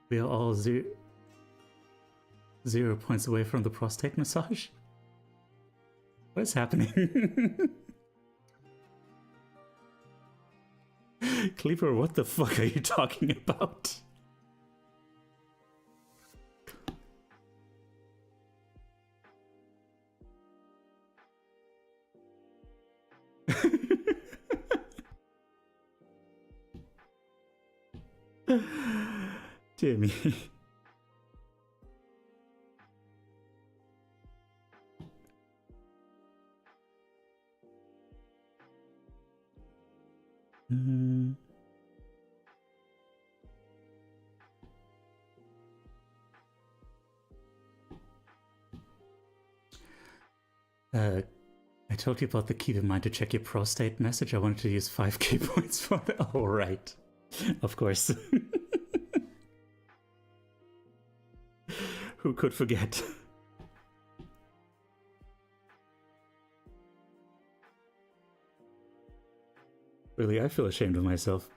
[SPEAKER 1] We are all 0 points away from the prostate massage? What is happening? Cleaver, what the fuck are you talking about? Jimmy. I told you about the keep in mind to check your prostate message. I wanted to use 5 key points for that. Oh, right. Of course. Who could forget? Really, I feel ashamed of myself.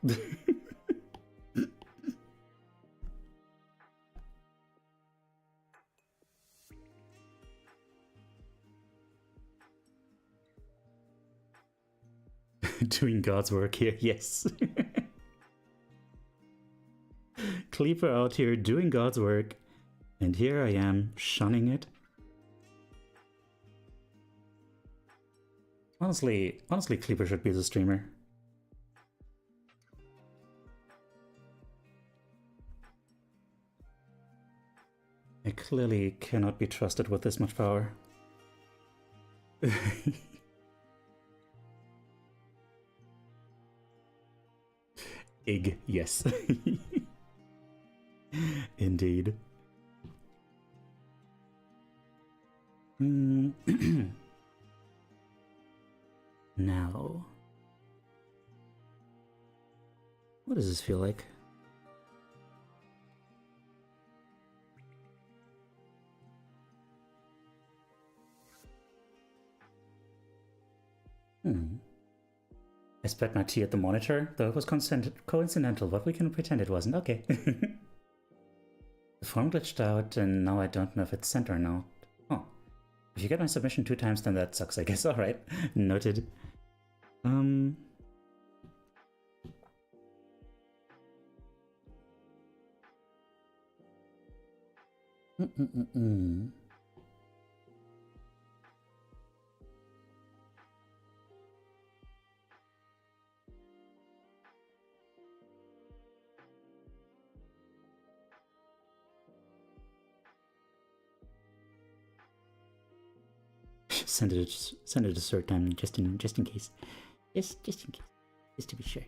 [SPEAKER 1] Doing God's work here, yes. Cleaver out here doing God's work, and here I am shunning it. Honestly, Cleaver should be the streamer. I clearly cannot be trusted with this much power. Ig, yes. Indeed. Now, what does this feel like? I spat my tea at the monitor, though it was coincidental, but we can pretend it wasn't. Okay. The form glitched out, and now I don't know if it's sent or not. Oh. If you get my submission 2 times, then that sucks, I guess. Alright. Noted. Send it a third time just in case. Just in case. Just to be sure.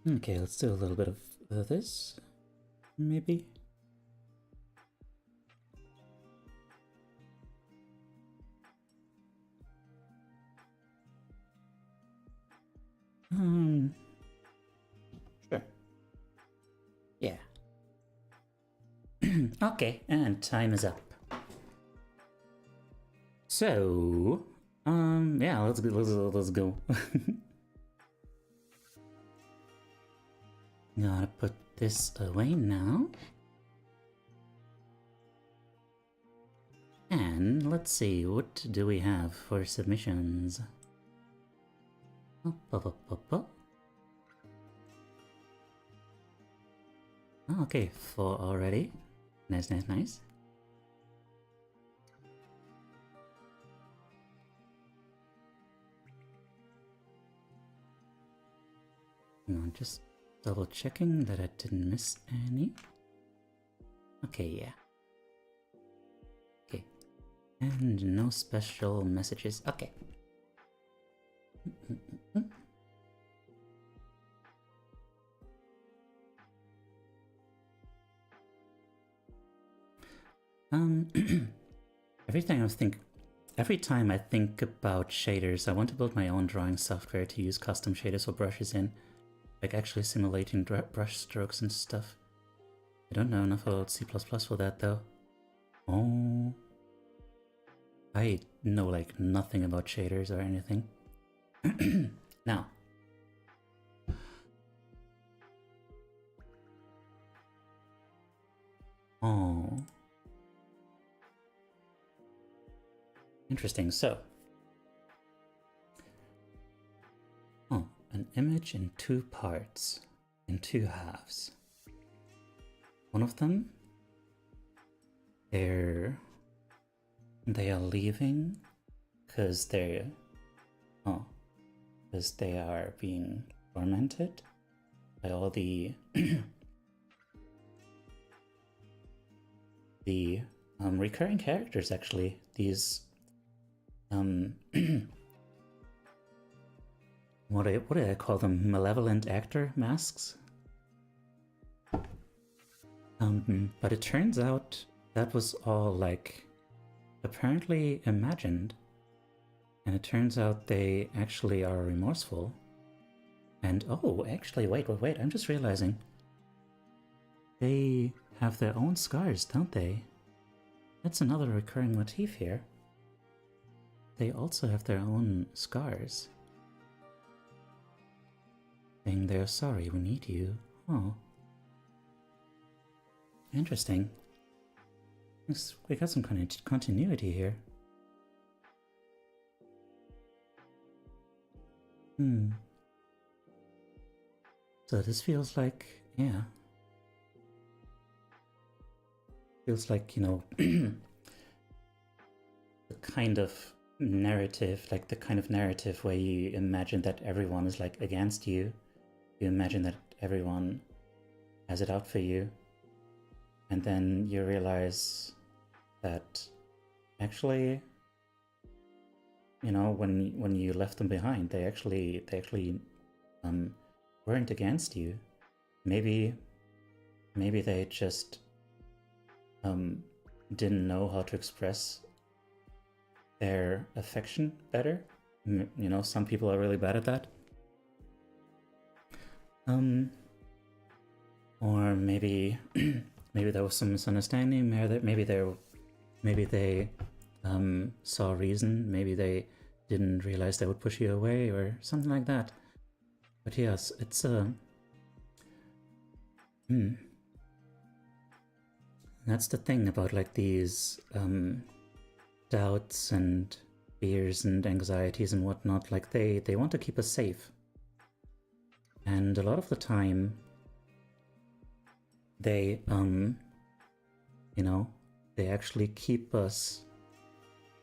[SPEAKER 1] Okay, let's do a little bit of this. Maybe. Sure. Yeah. Okay, and time is up. So, yeah, let's go. Gotta put this away now. And let's see, what do we have for submissions? Oh, okay, 4 already. Nice. No, just double checking that I didn't miss any. Okay, yeah. Okay. And no special messages. Okay. Every time I think about shaders, I want to build my own drawing software to use custom shaders or brushes in, like actually simulating brush strokes and stuff. I don't know enough about C++ for that though. Oh, I know like nothing about shaders or anything. Now. Oh. Interesting, so. Oh, an image in 2 parts, in 2 halves. One of them, they are leaving because they are being tormented by all the the recurring characters. Actually, these what do I call them? Malevolent actor masks? But it turns out that was all, like, apparently imagined. And it turns out they actually are remorseful. And, oh, actually, wait, I'm just realizing. They have their own scars, don't they? That's another recurring motif here. They also have their own scars. Saying they're sorry, we need you. Oh. Interesting. We got some kind of continuity here. So this feels like, yeah. Feels like, you know, the kind of narrative, like the kind of narrative where you imagine that everyone is like against you. You imagine that everyone has it out for you. And then you realize that actually, you know, when you left them behind, they actually weren't against you. Maybe they just didn't know how to express their affection better. You know, some people are really bad at that. Or maybe maybe there was some misunderstanding. Maybe they saw reason. Maybe they didn't realize they would push you away or something like that. But yes, it's that's the thing about like these doubts and fears and anxieties and whatnot. Like they want to keep us safe, and a lot of the time they you know, they actually keep us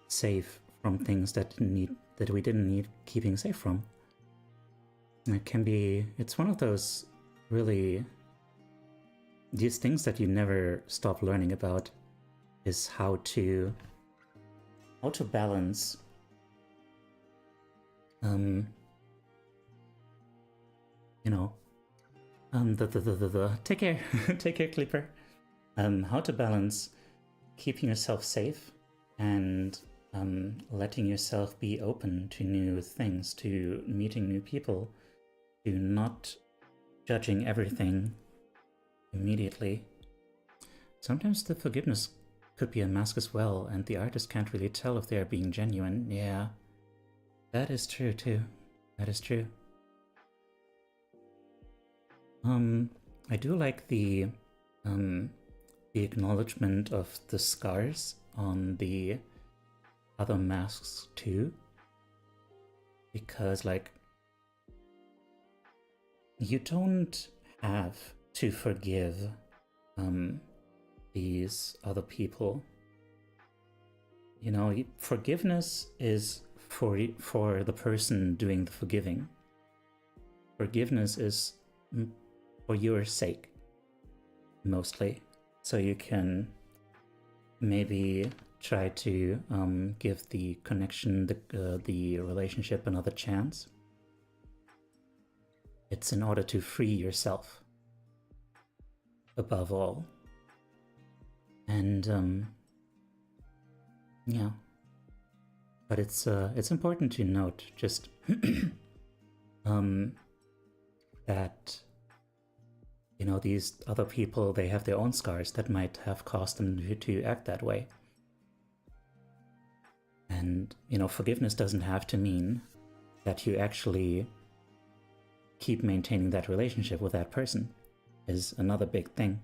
[SPEAKER 1] safe from things that we didn't need keeping safe from. And it's one of those really, these things that you never stop learning about, is how to balance you know, take care take care, Clipper. How to balance keeping yourself safe and letting yourself be open to new things, to meeting new people, to not judging everything immediately. Sometimes the forgiveness could be a mask as well, and the artist can't really tell if they are being genuine. Yeah, that is true too. That is true. I do like the acknowledgement of the scars on the other masks too, because like you don't have to forgive these other people. You know, forgiveness is for the person doing the forgiving. Forgiveness is for your sake, mostly. So you can maybe try to give the connection, the relationship another chance. It's in order to free yourself, above all. And yeah, but it's important to note just that, you know, these other people, they have their own scars that might have caused them to act that way. And, you know, forgiveness doesn't have to mean that you actually keep maintaining that relationship with that person, is another big thing.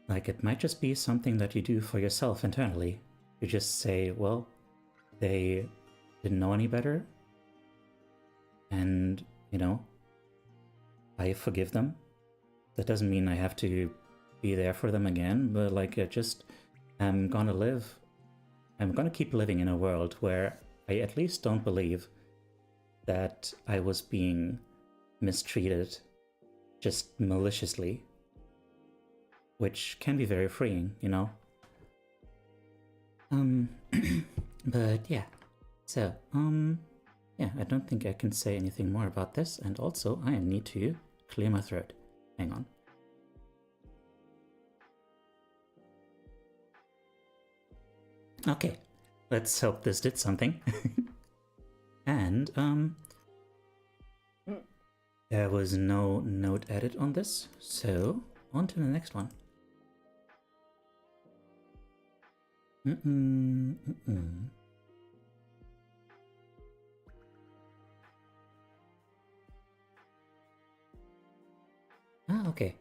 [SPEAKER 1] Like, it might just be something that you do for yourself internally. You just say, well, they didn't know any better, and, you know, I forgive them. That doesn't mean I have to be there for them again, but like I'm gonna keep living in a world where I at least don't believe that I was being mistreated just maliciously, which can be very freeing, you know? But yeah. So, yeah, I don't think I can say anything more about this, and also I need to clear my throat. Hang on. Okay, let's hope this did something. And, there was no note edit on this, so on to the next one. Ah, okay.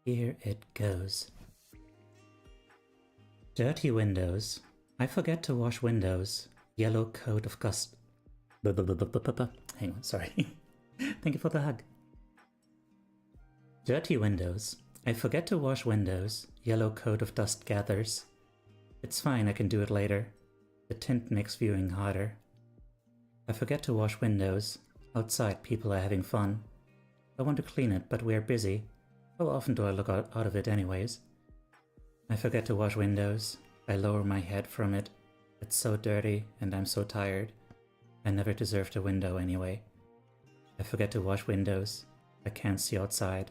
[SPEAKER 1] Here it goes. Dirty windows. I forget to wash windows. Yellow coat of gust. Hang on, sorry. Thank you for the hug. Dirty windows. I forget to wash windows. Yellow coat of dust gathers. It's fine, I can do it later. The tint makes viewing harder. I forget to wash windows. Outside, people are having fun. I want to clean it, but we're busy. How often do I look out of it anyways? I forget to wash windows. I lower my head from it. It's so dirty, and I'm so tired. I never deserved a window anyway. I forget to wash windows. I can't see outside.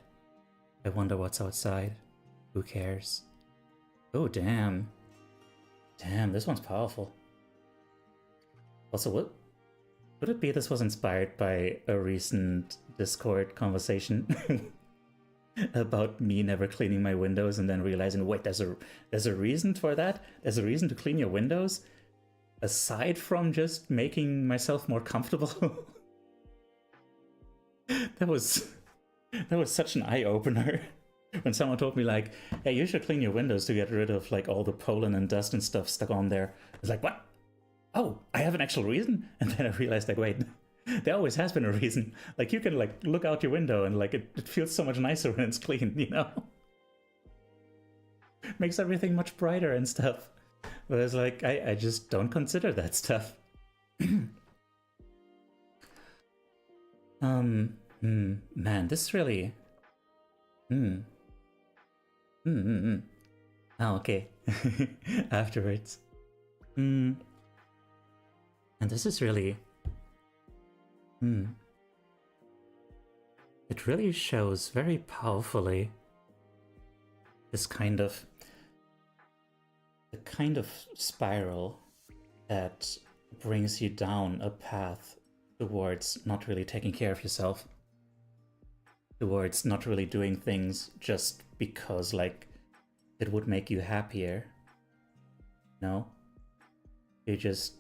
[SPEAKER 1] I wonder what's outside. Who cares? Oh, damn. Damn, this one's powerful. Also, what would it be this was inspired by a recent Discord conversation about me never cleaning my windows and then realizing, wait, there's a reason for that? There's a reason to clean your windows? Aside from just making myself more comfortable? That was such an eye-opener. When someone told me like, hey, you should clean your windows to get rid of like all the pollen and dust and stuff stuck on there. I was like, what? Oh, I have an actual reason? And then I realized like, wait, there always has been a reason. Like you can like look out your window and like it feels so much nicer when it's clean, you know? Makes everything much brighter and stuff. But it's like, I just don't consider that stuff. Man, this really... Oh, okay. Afterwards. And this is really... It really shows very powerfully this kind of... the kind of spiral that brings you down a path towards not really taking care of yourself. Towards not really doing things just because, like, it would make you happier. No? You just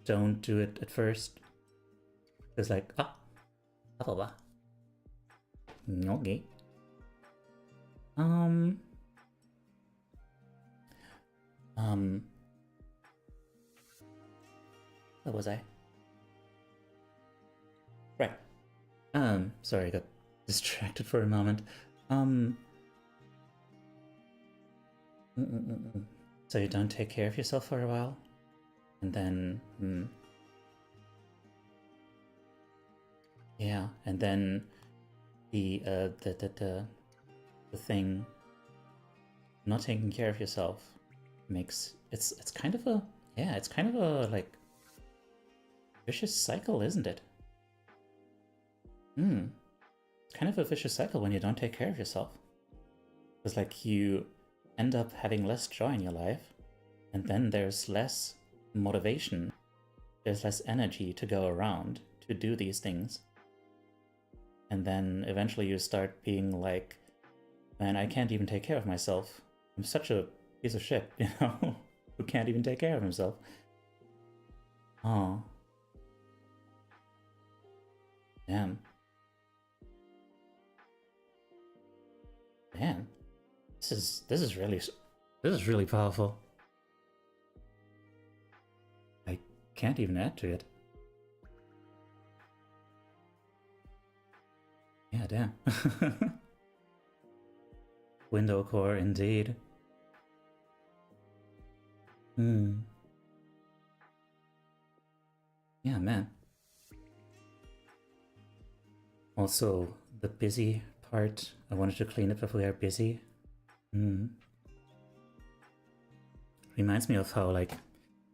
[SPEAKER 1] don't do it at first. It's like, okay. Where was I? Right. Sorry, I got distracted for a moment. So you don't take care of yourself for a while? And then, yeah, and then the thing, not taking care of yourself makes, it's kind of a, yeah, it's kind of a, like, vicious cycle, isn't it? It's kind of a vicious cycle when you don't take care of yourself. It's like you end up having less joy in your life, and then there's less motivation, there's less energy to go around to do these things. And then eventually you start being like, man, I can't even take care of myself. I'm such a piece of shit, you know, who can't even take care of himself. Oh. Damn. Man, this is really powerful. I can't even add to it. Yeah, damn. Window core, indeed. Yeah, man. Also, the busy part. I wanted to clean it, but we are busy. Reminds me of how, like,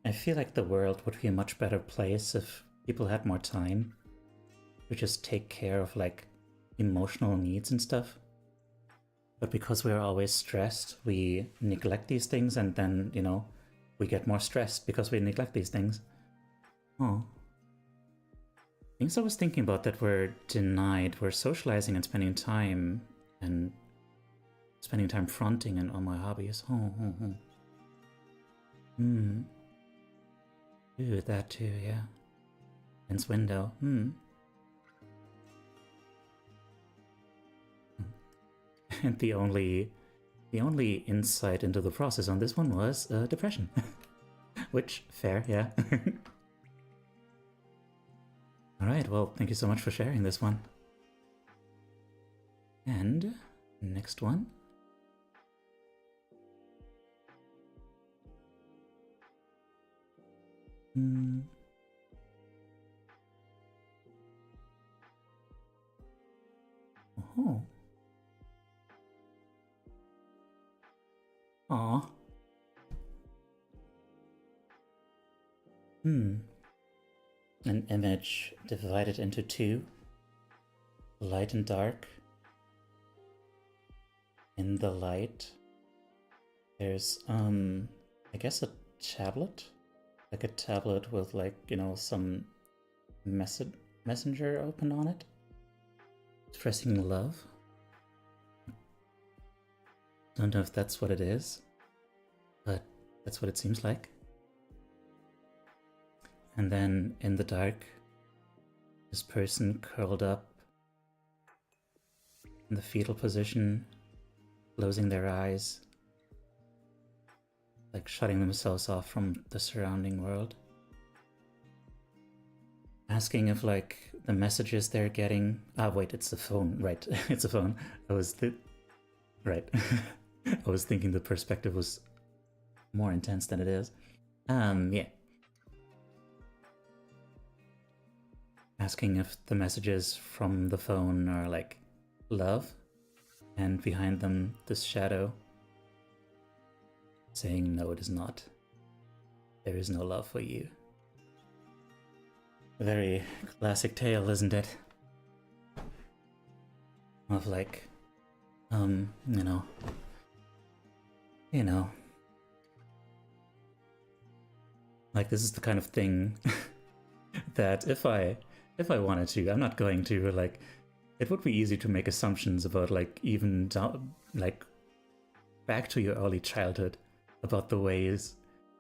[SPEAKER 1] I feel like the world would be a much better place if people had more time to just take care of, like, emotional needs and stuff. But because we're always stressed, we neglect these things, and then, you know, we get more stressed because we neglect these things. Oh. Things I was thinking about that were denied were socializing and spending time fronting and on my hobbies. Ooh, that too, yeah. Men's window. And the only insight into the process on this one was depression. Which, fair, yeah. Alright, well, thank you so much for sharing this one. And next one. Oh. Aw. An image divided into two, light and dark. In the light, there's, I guess a tablet? Like a tablet with, like, you know, some messenger open on it. Expressing love. Don't know if that's what it is, but that's what it seems like. And then in the dark, this person curled up in the fetal position, closing their eyes, like shutting themselves off from the surrounding world. Asking if, like, the messages they're getting... Ah, wait, it's the phone, right. It's a phone. Right. I was thinking the perspective was more intense than it is. Yeah. Asking if the messages from the phone are, like, love, and behind them, this shadow saying, no, it is not. There is no love for you. A very classic tale, isn't it? Of, like, you know, like, this is the kind of thing that if I wanted to, I'm not going to, like, it would be easy to make assumptions about, like, even down, like, back to your early childhood, about the ways...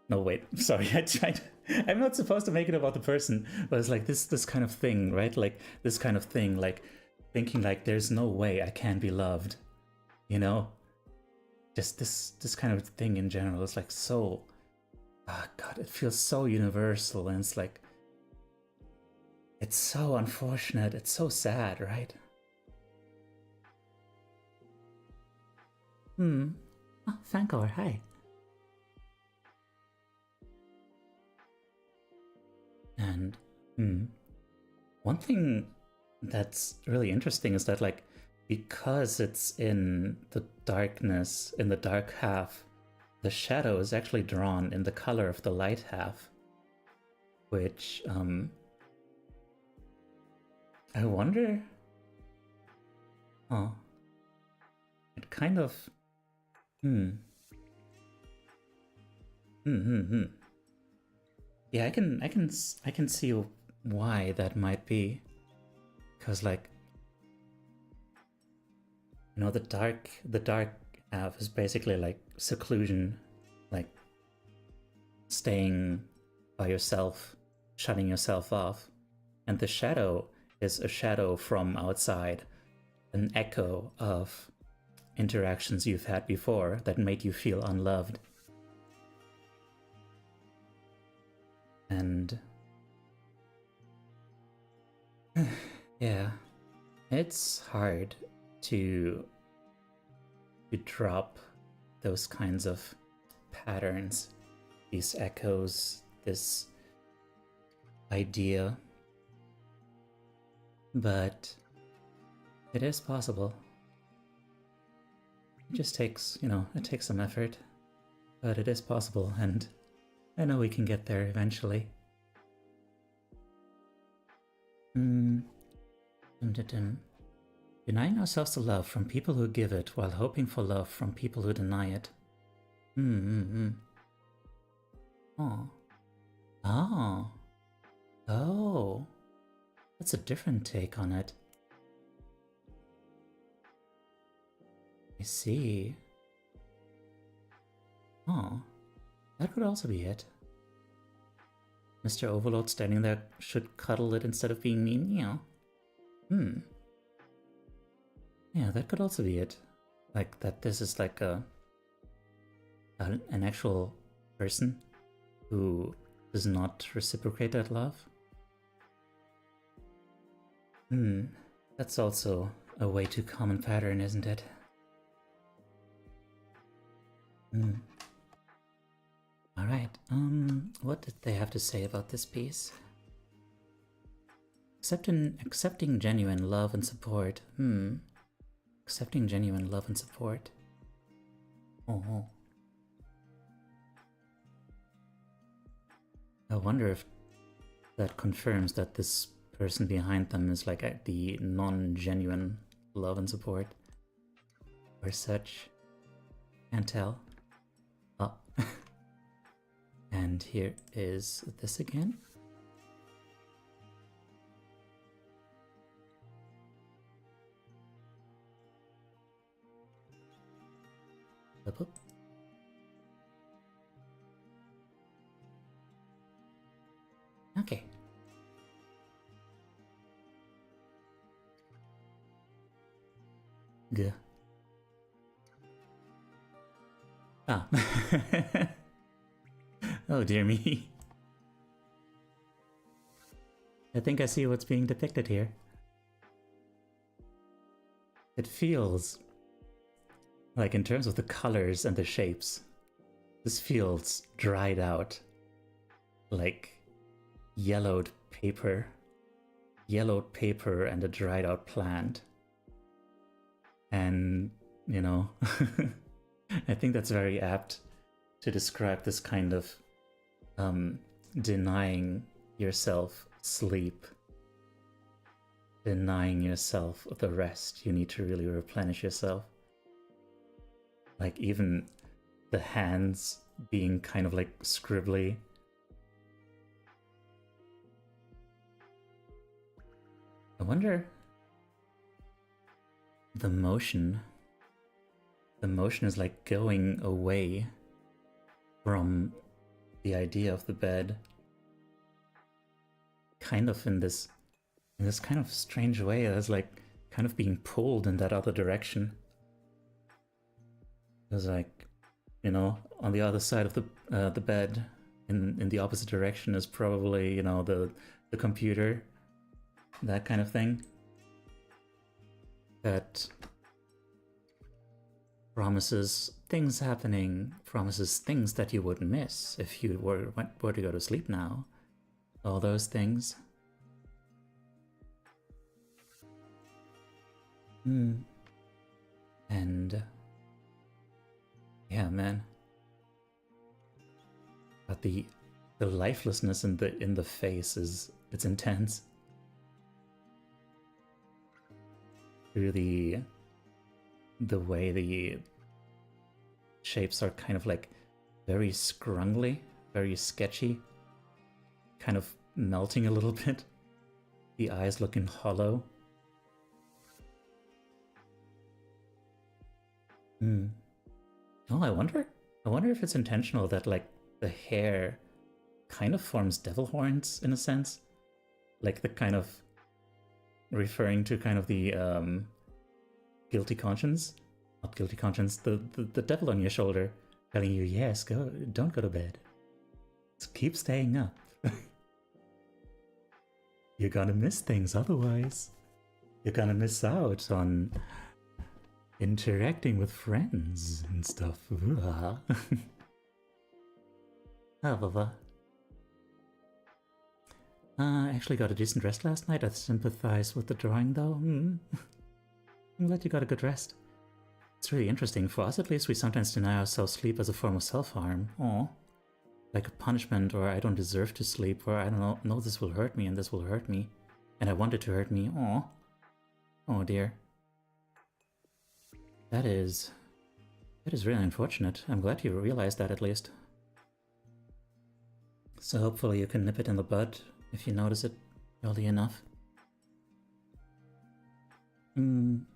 [SPEAKER 1] No, wait, sorry, I tried. I'm not supposed to make it about the person, but it's like this kind of thing, right? Like, this kind of thing, like, thinking, like, there's no way I can be loved, you know? Just this kind of thing in general is, like, so... Ah, God, it feels so universal, and it's like... It's so unfortunate, it's so sad, right? Oh, Thankor, hi. And, one thing that's really interesting is that, like, because it's in the darkness, in the dark half, the shadow is actually drawn in the color of the light half, which, I wonder... Oh. It kind of... Yeah, I can see why that might be. Because, like, you know, the dark half is basically, like, seclusion, like, staying by yourself, shutting yourself off. And the shadow is a shadow from outside, an echo of interactions you've had before that made you feel unloved. And yeah, it's hard to drop those kinds of patterns, these echoes, this idea, but it is possible. It just takes, it takes some effort. But it is possible, and I know we can get there eventually. Denying ourselves the love from people who give it while hoping for love from people who deny it. Oh. Oh. That's a different take on it. I see. Oh. That could also be it. Mr. Overlord standing there should cuddle it instead of being mean, Yeah, that could also be it. Like, that this is like an actual person who does not reciprocate that love. That's also a way too common pattern, isn't it? Alright, what did they have to say about this piece? Accepting genuine love and support. Accepting genuine love and support. Oh. I wonder if that confirms that this person behind them is like the non-genuine love and support. Or such. Can't tell. Oh. And here is this again. Okay. Good. Ah. Oh dear me. I think I see what's being depicted here. It feels like, in terms of the colors and the shapes, this feels dried out. Like yellowed paper and a dried out plant. And, I think that's very apt to describe this kind of denying yourself sleep, denying yourself the rest. You need to really replenish yourself. Like, even the hands being kind of like scribbly. I wonder, the motion is like going away from the idea of the bed, kind of in this kind of strange way, as like kind of being pulled in that other direction. It's like, on the other side of the bed, in the opposite direction, is probably, the computer, that kind of thing, that promises things happening, promises things that you would miss if you were to go to sleep now. All those things. And yeah, man. But the lifelessness in the face it's intense. Through the way the shapes are kind of like very scrungly, very sketchy, kind of melting a little bit. The eyes looking hollow. Oh, I wonder if it's intentional that like the hair kind of forms devil horns in a sense, like the kind of referring to kind of the guilty conscience, not guilty conscience, the devil on your shoulder telling you, yes, don't go to bed, just keep staying up. You're gonna miss things otherwise. You're gonna miss out on interacting with friends and stuff. I actually got a decent rest last night. I sympathize with the drawing though. I'm glad you got a good rest. It's really interesting. For us, at least, we sometimes deny ourselves sleep as a form of self-harm. Aw. Like a punishment, or I don't deserve to sleep, or I don't know, no, this will hurt me, and this will hurt me. And I want it to hurt me. Aw. Oh dear. That is really unfortunate. I'm glad you realized that at least. So hopefully you can nip it in the bud if you notice it early enough. Alright.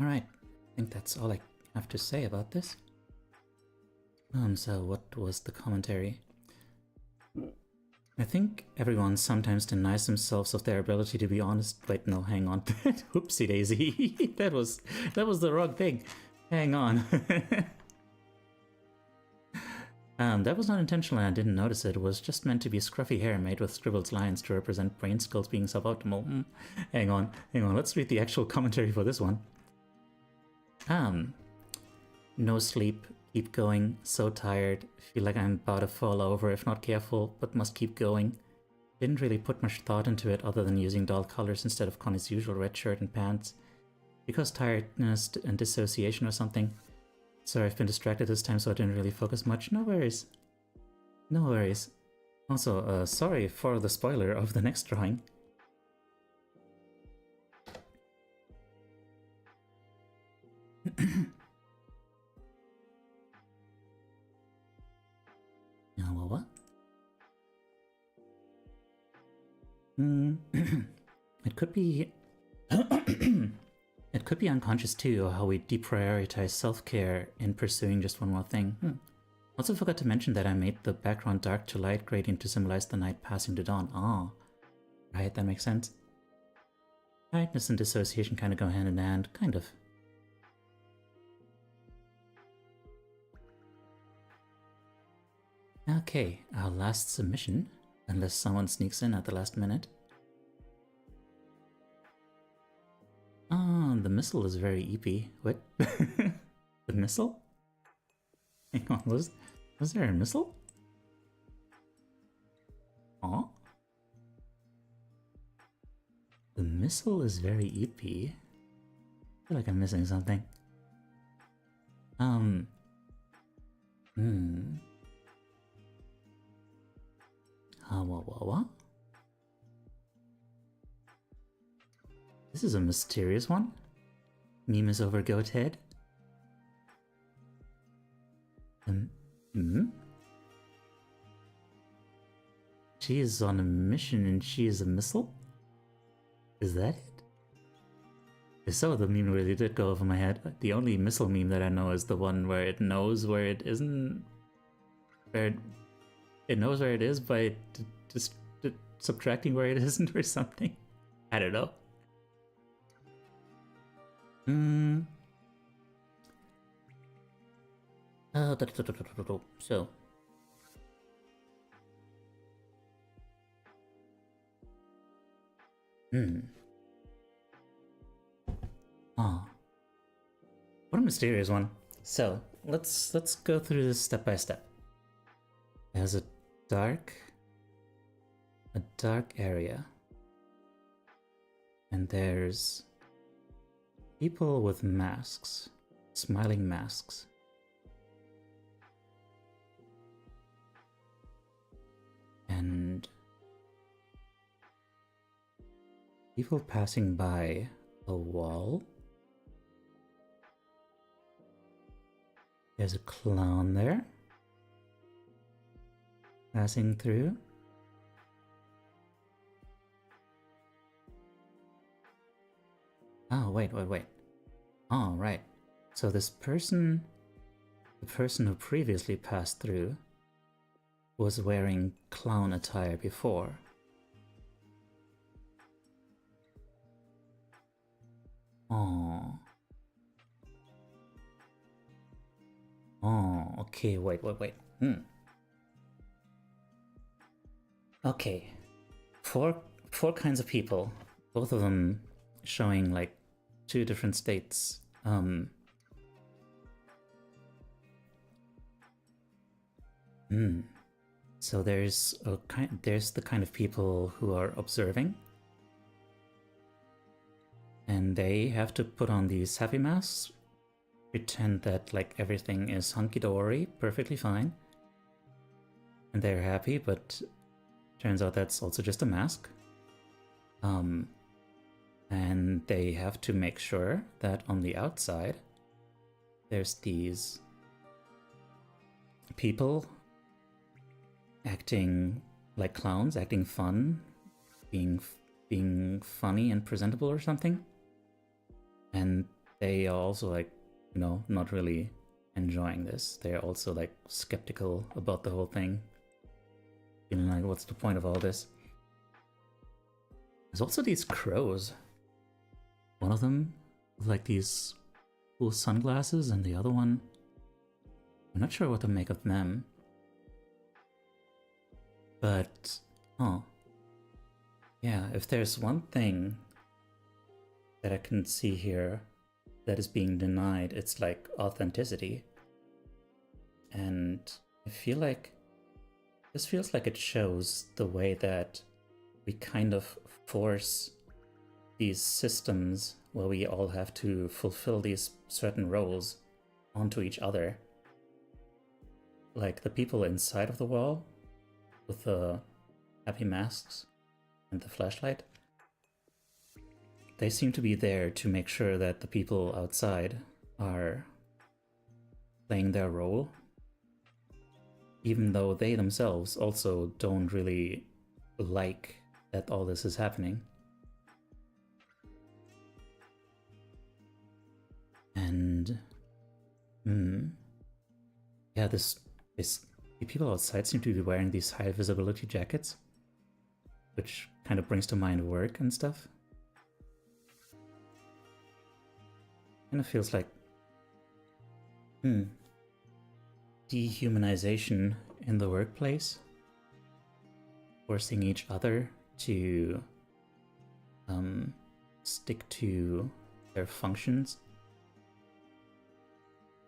[SPEAKER 1] I think that's all I have to say about this. So what was the commentary? I think everyone sometimes denies themselves of their ability to be honest. Wait, no, hang on. Whoopsie daisy. that was the wrong thing. Hang on. That was not intentional and I didn't notice it. It was just meant to be scruffy hair made with scribbled lines to represent brain skills being suboptimal. Hang on. Let's read the actual commentary for this one. No sleep. Keep going, so tired, feel like I'm about to fall over if not careful, but must keep going. Didn't really put much thought into it other than using dull colors instead of Connie's usual red shirt and pants. Because tiredness and dissociation or something. Sorry, I've been distracted this time so I didn't really focus much. No worries. No worries. Also, sorry for the spoiler of the next drawing. What? It could be... It could be unconscious too, how we deprioritize self-care in pursuing just one more thing. Also forgot to mention that I made the background dark to light gradient to symbolize the night passing to dawn. Ah, right, that makes sense. Tiredness and dissociation kind of go hand in hand, kind of. Okay, our last submission, unless someone sneaks in at the last minute. Ah, the missile is very eepy. What? The missile? Hang on, was there a missile? Aw? The missile is very eepy. I feel like I'm missing something. What? This is a mysterious one. Meme is over goat head. She is on a mission and she is a missile? Is that it? If so, the meme really did go over my head. The only missile meme that I know is the one where it knows where it isn't... Where it knows where it is by just subtracting where it isn't or something. I don't know. So. Ah. What a mysterious one. So, let's go through this step by step. There's a dark area. And there's people with masks, smiling masks. And people passing by a wall. There's a clown there. Passing through. Oh, wait. Oh, right. So this person, the person who previously passed through, was wearing clown attire before. Oh. Oh, okay, wait. Okay. Four kinds of people, both of them showing like two different states. So there's the kind of people who are observing, and they have to put on these happy masks pretend that like everything is hunky-dory, perfectly fine. And they're happy, but turns out that's also just a mask. And they have to make sure that on the outside there's these people acting like clowns, acting fun, being funny and presentable or something. And they are also like, you know, not really enjoying this. They're also like skeptical about the whole thing. Feeling like, what's the point of all this? There's also these crows. One of them with like these cool sunglasses, and the other one, I'm not sure what to make of them. But, oh. Yeah, if there's one thing that I can see here that is being denied, it's like authenticity. And I feel like this feels like it shows the way that we kind of force these systems where we all have to fulfill these certain roles onto each other. Like the people inside of the wall with the happy masks and the flashlight, they seem to be there to make sure that the people outside are playing their role, even though they themselves also don't really like that all this is happening. And yeah, the people outside seem to be wearing these high visibility jackets, which kind of brings to mind work and stuff. Kind of feels like dehumanization in the workplace, forcing each other to stick to their functions.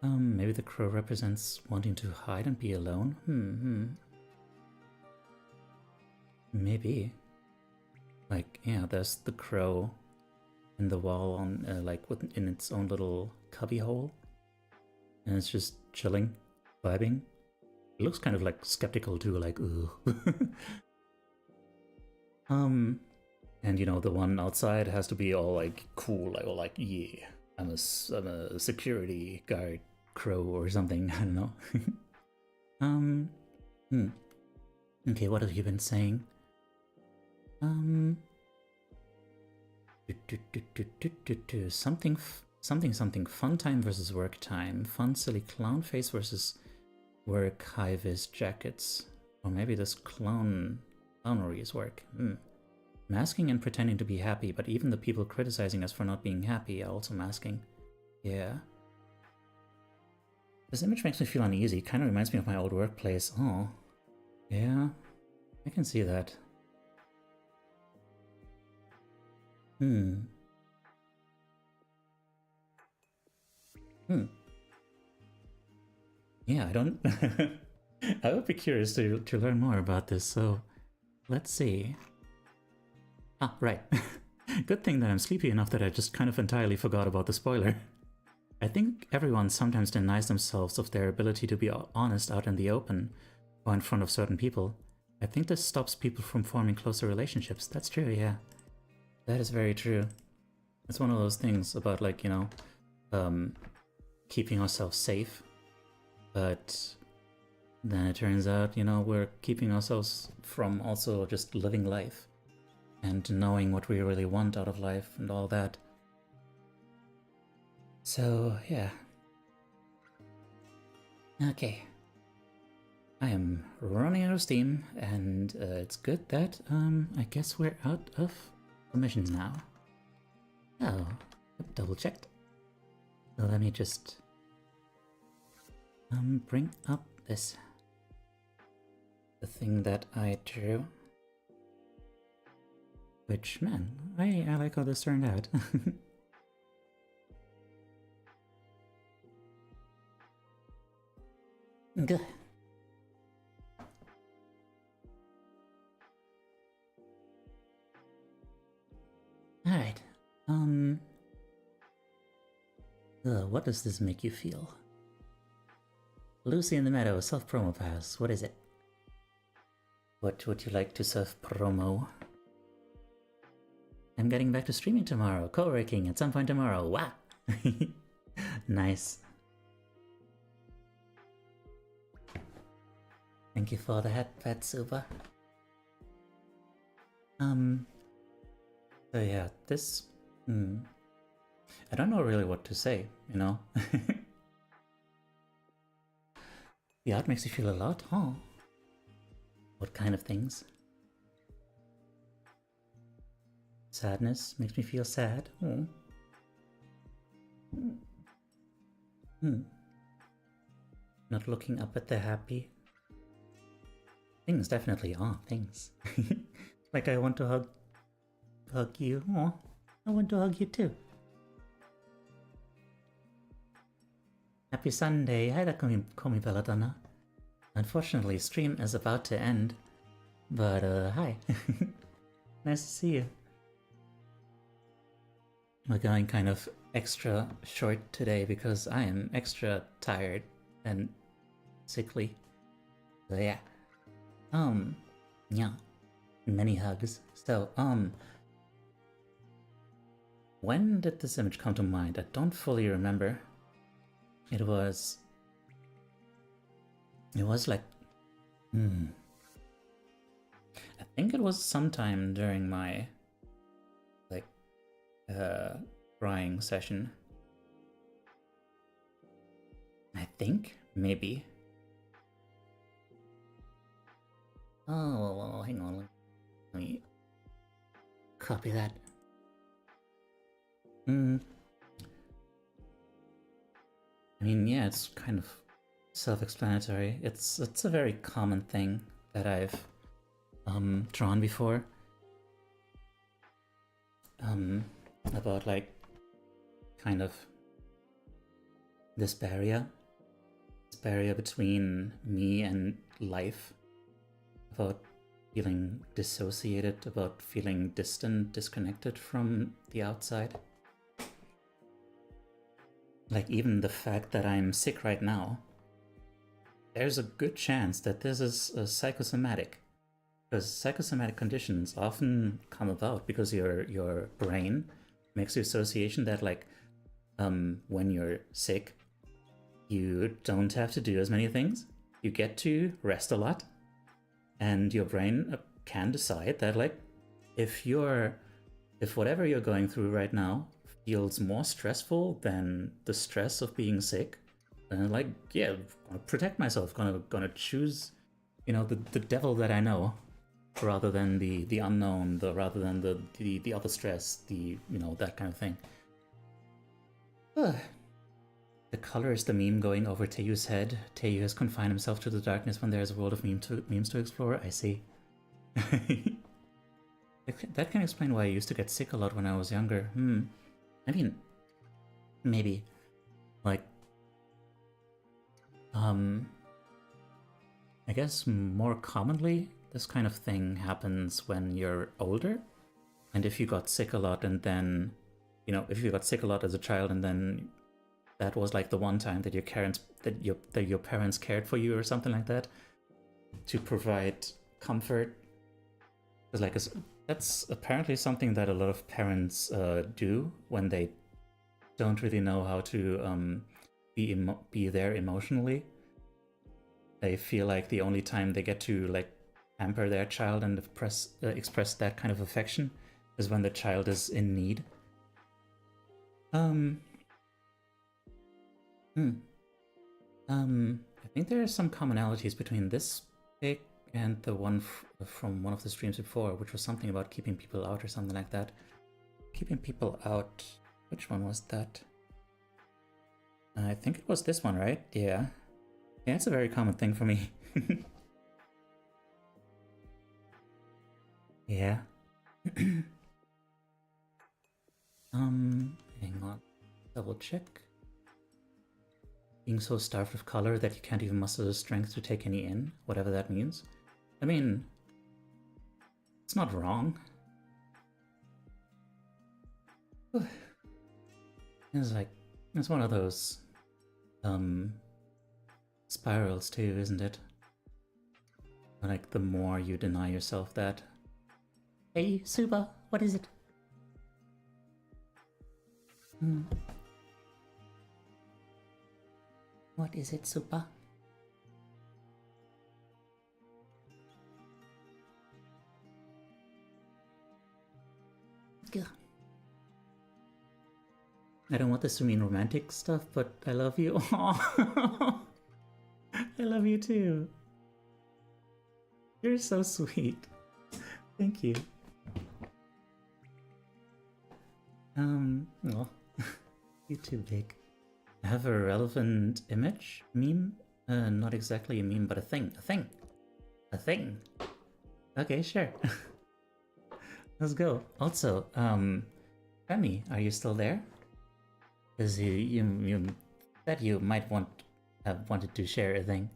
[SPEAKER 1] Maybe the crow represents wanting to hide and be alone. Maybe. Like, yeah, there's the crow in the wall on like in its own little cubby hole, and it's just chilling, vibing. It looks kind of like skeptical too, like ooh. And you know, the one outside has to be all like cool, like all like, yeah, I'm a security guard crow or something. I don't know. Okay, what have you been saying? Something fun time versus work time. Fun silly clown face versus work high vis jackets. Or maybe this clownery is work. Masking and pretending to be happy, but even the people criticizing us for not being happy are also masking. Yeah. This image makes me feel uneasy. Kind of reminds me of my old workplace. Oh. Yeah. I can see that. Yeah, I don't... I would be curious to learn more about this, so let's see. Ah, right. Good thing that I'm sleepy enough that I just kind of entirely forgot about the spoiler. I think everyone sometimes denies themselves of their ability to be honest out in the open or in front of certain people. I think this stops people from forming closer relationships. That's true, yeah. That is very true. It's one of those things about, like, you know, keeping ourselves safe. But then it turns out, you know, we're keeping ourselves from also just living life and knowing what we really want out of life and all that. So, yeah. Okay. I am running out of steam, and it's good that, I guess we're out of permissions now. Oh, double checked. So let me just bring up this, the thing that I drew. Which, man, I like how this turned out. Good. Alright, Ugh, what does this make you feel? Lucy in the Meadow, self-promo pass. What is it? What would you like to self-promo? I'm getting back to streaming tomorrow. Co-working at some point tomorrow. Wow! Nice. Thank you for the hat, Pet Super. So yeah, this... I don't know really what to say, you know? The art makes you feel a lot? Oh. What kind of things? Sadness makes me feel sad. Oh. Not looking up at the happy. Things definitely are things. Like I want to hug you. Oh, I want to hug you too. Happy Sunday. Hi there, call me Belladonna. Unfortunately, stream is about to end. But hi. Nice to see you. We're going kind of extra short today because I am extra tired and sickly. So yeah. Yeah. Many hugs. So, when did this image come to mind? I don't fully remember. It was like, I think it was sometime during my, like, crying session. I think, maybe. Oh, hang on. Let me copy that. I mean, yeah, it's kind of self-explanatory. It's a very common thing that I've drawn before. About like kind of this barrier between me and life, about feeling dissociated, about feeling distant, disconnected from the outside. Like even the fact that I'm sick right now, there's a good chance that this is psychosomatic. Because psychosomatic conditions often come about because your brain makes the association that like when you're sick, you don't have to do as many things. You get to rest a lot. And your brain can decide that like if whatever you're going through right now feels more stressful than the stress of being sick, then like, yeah, I'm gonna protect myself, gonna choose, you know, the devil that I know rather than the unknown, rather than the other stress, you know, that kind of thing. The color is the meme going over Teyu's head. Teyu has confined himself to the darkness when there is a world of memes to explore. I see. That can explain why I used to get sick a lot when I was younger. I mean, maybe. Like, I guess more commonly, this kind of thing happens when you're older. And if you got sick a lot and then, you know, if you got sick a lot as a child and then that was like the one time that your parents cared for you or something like that to provide comfort. Because like that's apparently something that a lot of parents do when they don't really know how to be there emotionally. They feel like the only time they get to like pamper their child and express that kind of affection is when the child is in need. I think there are some commonalities between this pic and the one from one of the streams before, which was something about keeping people out or something like that. Keeping people out. Which one was that? I think it was this one, right? Yeah. Yeah, it's a very common thing for me. Yeah. Hang on. Double check. Being so starved of color that you can't even muster the strength to take any in, whatever that means. I mean, it's not wrong. It's like, It's one of those spirals too, isn't it? Like the more you deny yourself that. Hey, Suba, what is it? What is it, Suba? Yeah. I don't want this to mean romantic stuff, but I love you. Aww. I love you too. You're so sweet. Thank you. Well, you're too big. I have a relevant image? Meme? Not exactly a meme, but a thing. A thing! A thing! Okay, sure. Let's go. Also, Femi, are you still there? Because you said you might have wanted to share a thing.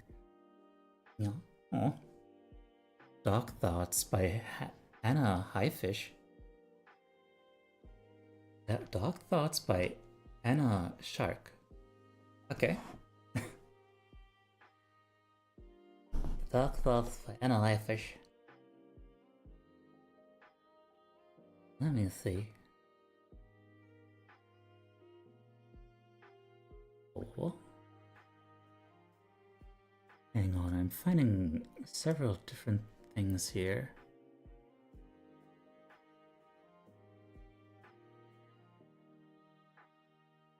[SPEAKER 1] Yeah. Oh. Dark Thoughts by Anna Highfish. Dark Thoughts by Anna Shark. Okay. Dark Thoughts by Anna Highfish. Let me see. Oh. Hang on, I'm finding several different things here.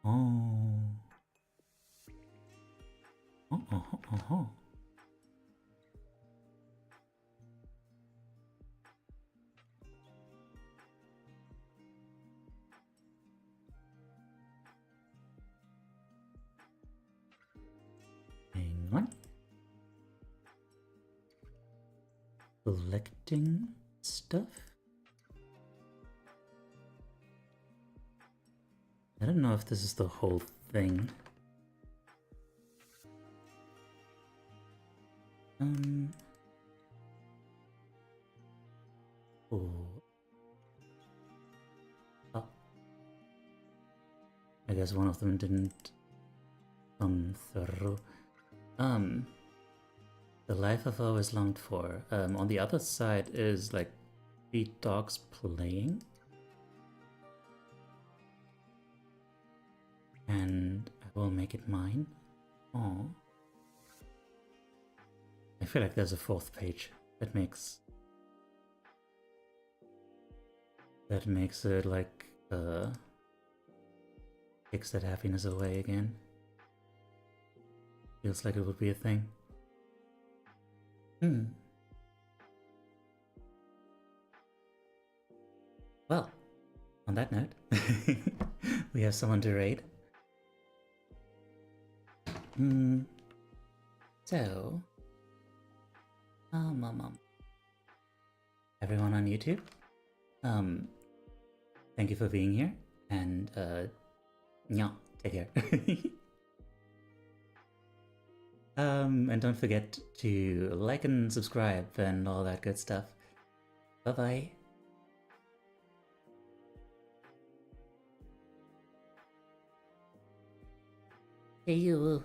[SPEAKER 1] Oh. Oh. Hang on. Collecting stuff? I don't know if this is the whole thing. Oh. I guess one of them didn't come through. The life I've always longed for. On the other side is like 3 dogs playing. And I will make it mine. Oh. I feel like there's a 4th page that makes it like takes that happiness away again. Feels like it would be a thing. Well, on that note, we have someone to raid. So, everyone on YouTube, thank you for being here, and yeah, take care. And don't forget to like and subscribe and all that good stuff. Bye bye. See you.